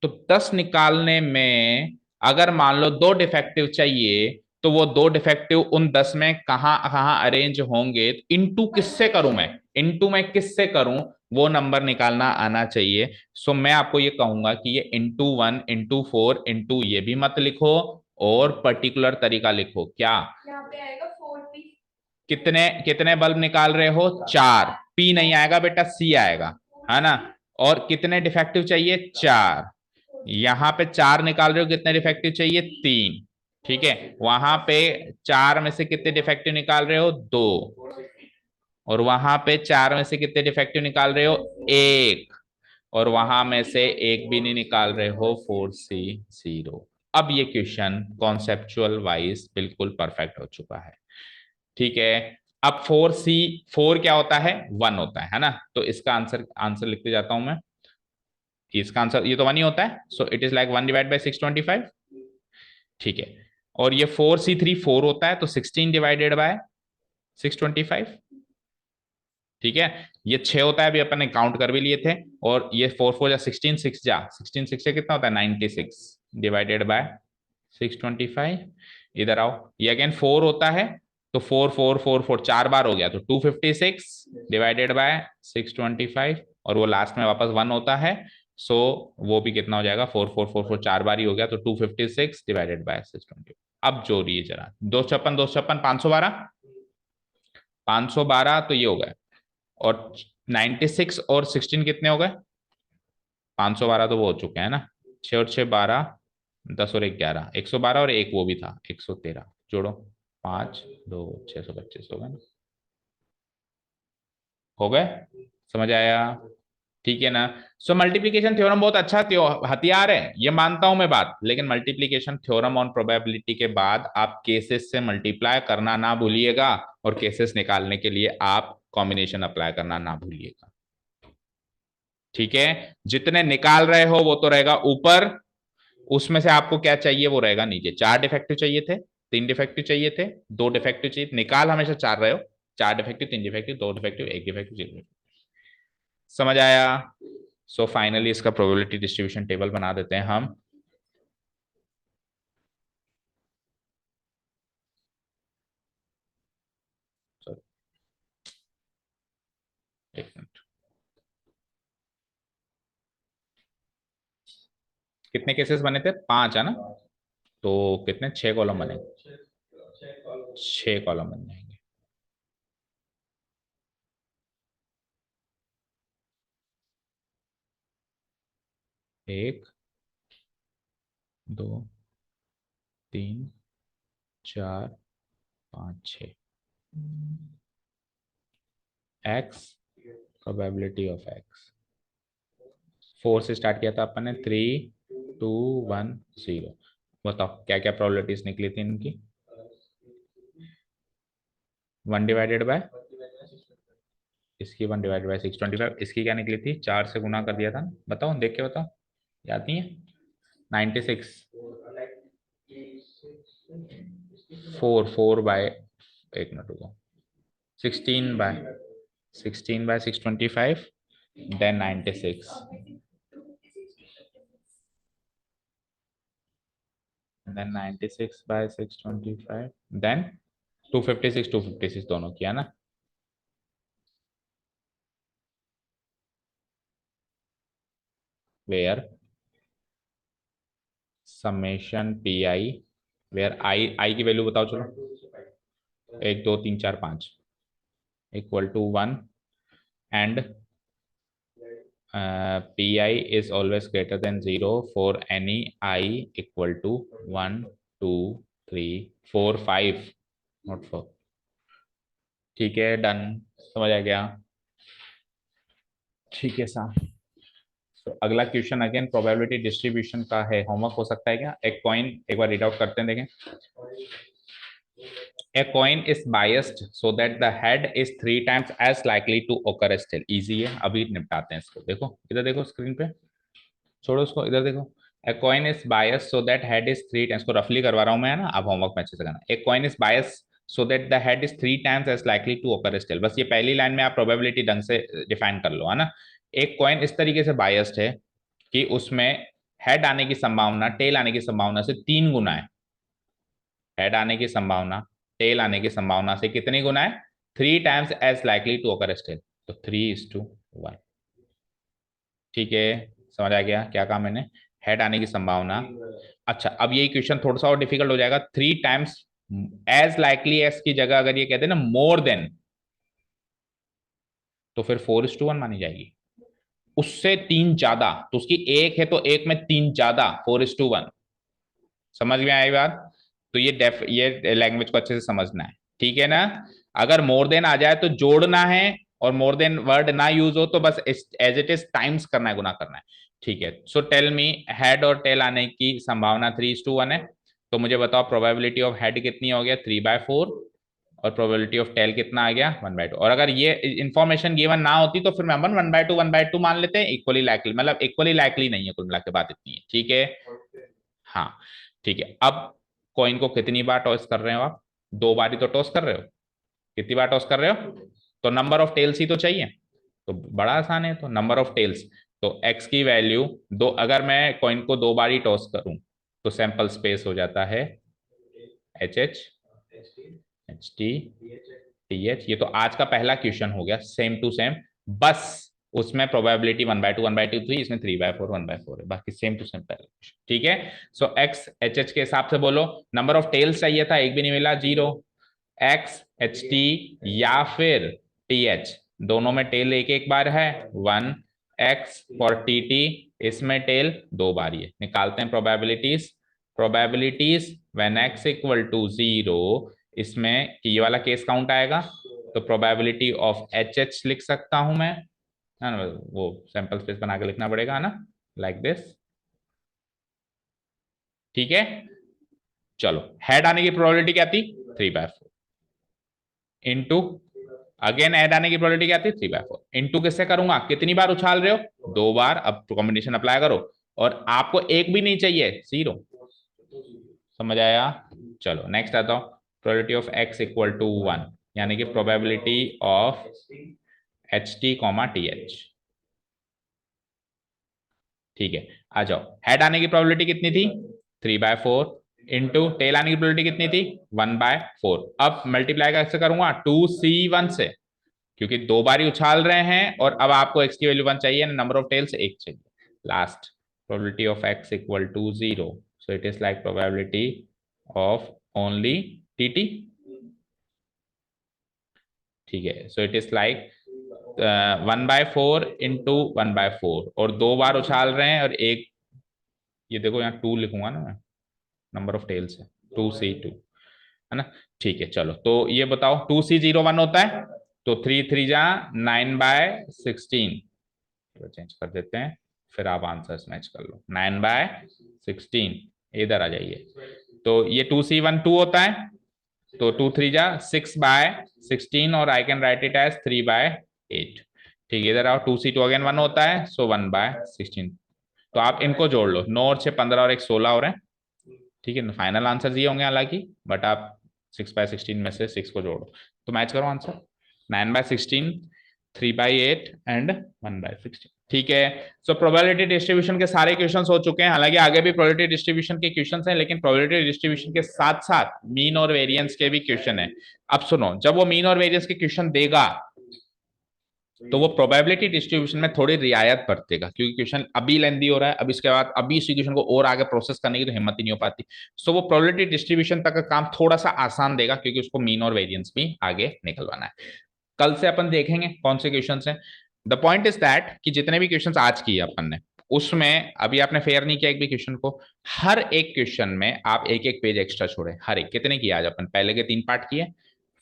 Speaker 1: तो 10 निकालने में अगर मान लो 2 डिफेक्टिव चाहिए, तो वो 2 डिफेक्टिव उन 10 में कहां कहां अरेंज होंगे? इनटू किससे करूं मैं? इनटू मैं किससे करूं? वो नंबर निकालना आना चाहिए। सो मैं आपको ये कहूंगा कि ये इंटू 1 इंटू 4 इंटू, ये भी मत लिखो और पर्टिकुलर तरीका लिखो। क्या?
Speaker 2: यहाँ पे आएगा 4P।
Speaker 1: कितने कितने बल्ब निकाल रहे हो? 4। पी नहीं आएगा बेटा, सी आएगा, है ना। और कितने डिफेक्टिव चाहिए? 4। यहाँ पे 4 निकाल रहे हो, कितने डिफेक्टिव चाहिए? 3। ठीक है, वहां पे 4 में से कितने डिफेक्टिव निकाल रहे हो? 2। और वहां पे 4 में से कितने डिफेक्टिव निकाल रहे हो? 1। और वहां में से एक भी नहीं निकाल रहे हो, 4C0। अब ये क्वेश्चन कॉन्सेप्चुअल वाइज बिल्कुल परफेक्ट हो चुका है। ठीक है, अब 4 क्या होता है? 1 होता है ना। तो इसका आंसर आंसर लिखते जाता हूं मैं। इसका आंसर ये तो 1 ही होता है, so it is like 1 divide by 625। ठीक है, और ये 4C3 4 होता है, तो 16 डिवाइडेड बाय 625। ठीक है, ये 6 होता है, अभी अपन ने काउंट कर भी लिए थे। और ये 4 4 जा 16, 6 जा 16, 6 से कितना होता है? 96 डिवाइडेड बाय 625। इधर आओ, ये अगेन 4 होता है, तो 4 4 4 4 4 बार हो गया, तो 256 डिवाइडेड बाय 625। और वो लास्ट में वापस 1 होता है, सो वो भी कितना हो जाएगा? 4 4 4 4 4 बार ही हो गया, तो 256 डिवाइडेड बाय 620। अब जोड़िए जरा, 256 256 512, 512 तो ये हो गया। और 96 और 16 कितने हो गए? 512 तो वो हो चुके हैं ना। 6 और 6 12, 10 और 1 11, 112, और एक वो भी था 113। जोड़ो, 5 2 625 हो गए ना। हो गए? समझ आया? ठीक है ना। सो मल्टीप्लीकेशन थ्योरम बहुत अच्छा हथियार है, ये मानता हूं मैं बात, लेकिन मल्टीप्लीकेशन थ्योरम ऑन प्रोबेबिलिटी के बाद आप केसेस से मल्टीप्लाई करना ना भूलिएगा, और केसेस निकालने के लिए आप कॉम्बिनेशन अप्लाई करना ना भूलिएगा। ठीक है, जितने निकाल रहे हो वो तो रहेगा ऊपर, उसमें से आपको क्या चाहिए वो रहेगा नीचे। 4 डिफेक्टिव चाहिए थे, 3 डिफेक्टिव चाहिए थे, 2 डिफेक्टिव चाहिए, निकाल हमेशा 4 रहे हो। 4 defective, 3 defective, 2 defective, 1 defective, 0 defective. समझ आया? सो फाइनली इसका प्रोबेबिलिटी डिस्ट्रीब्यूशन टेबल बना देते हैं हम। एक मिनट, कितने केसेस बने थे? 5 है ना। तो कितने? 6 कॉलम बने, 6 कॉलम बन जाएंगे। एक, 2, 3, 4, 5, 6। X, probability of x. 4 से स्टार्ट किया था अपन ने, 3 2 1 0। बताओ क्या क्या प्रोबेबिलिटीज निकली थी इनकी? 1 डिवाइडेड बाय, इसकी 1 डिवाइडेड बाय 625, इसकी क्या निकली थी? 4 से गुना कर दिया था ना। बताओ, देख के बताओ, याद नहीं है? 96। 4 बाय, एक मिनट रुको, 16 by 625, then 96, then 96 by 625, then 256 256 दोनों किया ना। Where summation P I, where आई की वैल्यू बताओ चलो। 1 2 3 4 5 equal to 1, and P I is always greater than 0 for any I equal to 1 2 3 4 5, not 4। ठीक है, डन। समझ आ गया? ठीक है साहब। तो अगला क्वेश्चन अगेन प्रोबेबिलिटी डिस्ट्रीब्यूशन का है, होमवर्क हो सकता है क्या? एक कॉइन एक बार रीड आउट करते हैं, देखें। A coin is biased so that the head is 3 times as likely to occur as tail. Easy है, अभी निपटाते हैं इसको। देखो इधर, देखो स्क्रीन पे, छोड़ो उसको, इधर देखो। A coin is biased so that head is 3 times, इसको रफली करवा रहा हूँ मैं, है ना। अब होमवर्क में अच्छे से करना। A coin is biased so that the head is 3 times as likely to occur as tail। बस ये पहली लाइन में आप प्रोबेबिलिटी ढंग से डिफाइन कर लो, है ना। एक कॉइन इस तरीके से बायस्ड है कि उसमें हेड आने की संभावना टेल आने की संभावना से 3 गुना है। हेड आने की संभावना टेल आने की संभावना से कितनी गुना है? 3 times as likely to occur as tail, तो 3:1। ठीक है, समझ आ गया क्या कहा मैंने? हेड आने की संभावना। अच्छा, अब यही क्वेश्चन थोड़ा सा और डिफिकल्ट हो जाएगा। 3 टाइम्स एज लाइकली एज की जगह अगर ये कहते हैं ना मोर देन, तो फिर 4:1 मानी जाएगी। उससे 3 ज्यादा, तो उसकी एक है तो एक में 3 ज्यादा, 4:1। समझ में आई बात? तो ये लैंग्वेज को अच्छे से समझना है, ठीक है ना। अगर मोर देन आ जाए तो जोड़ना है, और मोर देन वर्ड ना यूज हो तो बस एज इट इज टाइम्स करना है, गुना करना है, ठीक है। सो टेल मी, हेड और टेल आने की संभावना 3:1 है, तो मुझे बताओ प्रोबेबिलिटी ऑफ हेड कितनी हो गया, 3/4, और प्रोबेबिलिटी ऑफ टेल कितना आ गया, 1/2। और अगर ये इंफॉर्मेशन गिवन ना होती तो फिर मैं 1/2 मान लेते हैं, इक्वली लाइकली, मतलब इक्वली लाइकली नहीं है, कुल मिला के बात इतनी है, ठीक है। हाँ, ठीक है। अब कॉइन को कितनी बार टॉस कर रहे हो आप? 2 बार ही तो टॉस कर रहे हो। कितनी बार टॉस कर रहे हो? तो नंबर ऑफ टेल्स ही तो चाहिए, तो बड़ा आसान है। तो नंबर ऑफ टेल्स, तो एक्स की वैल्यू दो, अगर मैं कॉइन को 2 बार ही टॉस करूं तो सैंपल स्पेस हो जाता है H H, H T, T H. ये तो आज का पहला क्वेश्चन हो गया, सेम टू सेम, बस उसमें प्रोबेबिलिटी 1/2 1/2 थी, इसमें 3/4 1/4 है, बाकी सेम टू सेम पहला क्वेश्चन, ठीक है। सो एक्स एच एच के हिसाब से बोलो। नंबर ऑफ टेल्स चाहिए था, एक भी नहीं मिला, 0। एक्स एच टी या फिर टी एच, दोनों में टेल एक एक बार है, 1। एक्स फॉर टी टी, इसमें टेल 2 बार ही है। निकालते हैं probabilities. Probabilities when x equal to 0, इसमें ये वाला केस काउंट आएगा, तो प्रोबेबिलिटी ऑफ एच एच लिख सकता हूं मैं, है ना। वो सैंपल स्पेस बना के लिखना पड़ेगा ना, लाइक दिस, ठीक है। चलो, हेड आने की प्रोबेबिलिटी क्या थी, 3/4 इंटू, अगेन ऐड आने की प्रोबेबिलिटी क्या थी, 3/4 इंटू किससे करूंगा, कितनी बार उछाल रहे हो, 2 बार। अब कॉम्बिनेशन अप्लाई करो, और आपको एक भी नहीं चाहिए, 0। समझ आया? चलो नेक्स्ट आता हूं, probability of X equal to 1, यानी कि probability of H T comma T H, ठीक है। आ जाओ, हेड आने की प्रोबेबिलिटी कितनी थी, 3/4 इंटू टेल आने की प्रोबेबिलिटी कितनी थी, 1/4। अब मल्टीप्लाई कैसे करूंगा, 2c1 से, क्योंकि 2 बार ही उछाल रहे हैं, और अब आपको x की वैल्यू 1 चाहिए, नंबर ऑफ टेल्स 1 चाहिए। Last, probability of x equal to 0, so it is like probability of only T, ठीक है। So it is like 1/4 into 1/4, और 2 बार उछाल रहे हैं, और एक, ये देखो यहाँ 2 लिखूंगा ना मैं, नंबर ऑफ टेल्स है 2c2, है ना। ठीक है, चलो तो ये बताओ, 2c01 होता है, तो 3 जा 9/16, चेंज कर देते हैं, फिर आप आंसर्स मैच कर लो। 9/16, इधर आ जाइए, तो ये 2c12 होता है, तो 2 3 जा 6/16, और I can write it as 3/8, ठीक है। इधर आओ, 2c2 अगेन 1 होता है, सो 1/16, तो आप इनको जोड़ लो, 9 और 6 15, और 1 16 हो रहे हैं, ठीक है। फाइनल आंसर ये होंगे हालांकि, बट आप 6/16 में से 6 को जोड़ो, तो मैच करो आंसर, 9/16, 3/8 एंड 1/16, ठीक है। सो प्रोबेबिलिटी डिस्ट्रीब्यूशन के सारे क्वेश्चंस हो चुके हैं, हालांकि आगे भी प्रोबेबिलिटी डिस्ट्रीब्यूशन के क्वेश्चंस हैं, लेकिन प्रोबेबिलिटी डिस्ट्रीब्यूशन के साथ साथ मीन और वेरिएंस के भी क्वेश्चन है। अब सुनो, जब वो मीन और वेरिएंस के क्वेश्चन देगा, तो वो प्रोबेबिलिटी डिस्ट्रीब्यूशन में थोड़ी रियायत बरतेगा, क्योंकि क्वेश्चन अभी लेंदी हो रहा है, अब इसके बाद अभी इसी क्वेश्चन को और आगे प्रोसेस करने की तो हिम्मत ही नहीं हो पाती। सो वो प्रोबेबिलिटी डिस्ट्रीब्यूशन तक का काम थोड़ा सा आसान देगा, क्योंकि उसको मीन और वेरिएंस भी आगे निकलवाना है। कल से अपन देखेंगे कौन से क्वेश्चन हैं। द पॉइंट इज दैट कि जितने भी क्वेश्चन आज किए अपन ने, उसमें अभी आपने फेयर नहीं किया एक भी क्वेश्चन को, हर एक क्वेश्चन में आप एक एक पेज एक्स्ट्रा छोड़े। हर एक, कितने किए आज अपन, पहले के 3 पार्ट किए,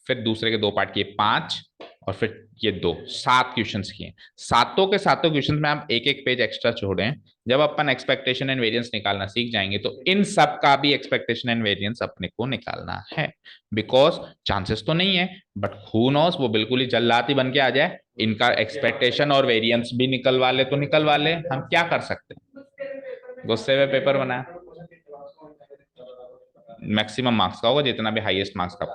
Speaker 1: फिर दूसरे के 2 पार्ट किए 5, और फिर ये 2, 7 क्वेश्चन किए। सातों के सातों क्वेश्चन में आप एक एक पेज एक्स्ट्रा छोड़ें। जब अपन एक्सपेक्टेशन एंड वेरिएंस निकालना सीख जाएंगे, तो इन सब का भी एक्सपेक्टेशन एंड वेरिएंस अपने को निकालना है, बिकॉज चांसेस तो नहीं है, बट हु नोस, वो बिल्कुल ही जल्लाती बन के आ जाए, इनका एक्सपेक्टेशन और वेरिएंस भी निकलवा ले तो निकलवा ले, हम क्या कर सकते हैं। गुस्से में पेपर बनाया, मैक्सिमम मार्क्स का होगा, जितना भी हाईएस्ट मार्क्स का,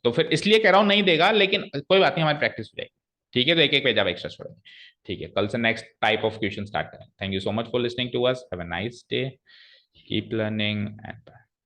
Speaker 1: तो फिर इसलिए कह रहा हूं नहीं देगा, लेकिन कोई बात नहीं, हमारी प्रैक्टिस हो जाएगी, ठीक है। तो एक एक पेज आप एक्स्ट्रा छोड़ेंगे, ठीक है। कल से next type of question start करें। Thank you so much for listening to us, have a nice day, keep learning and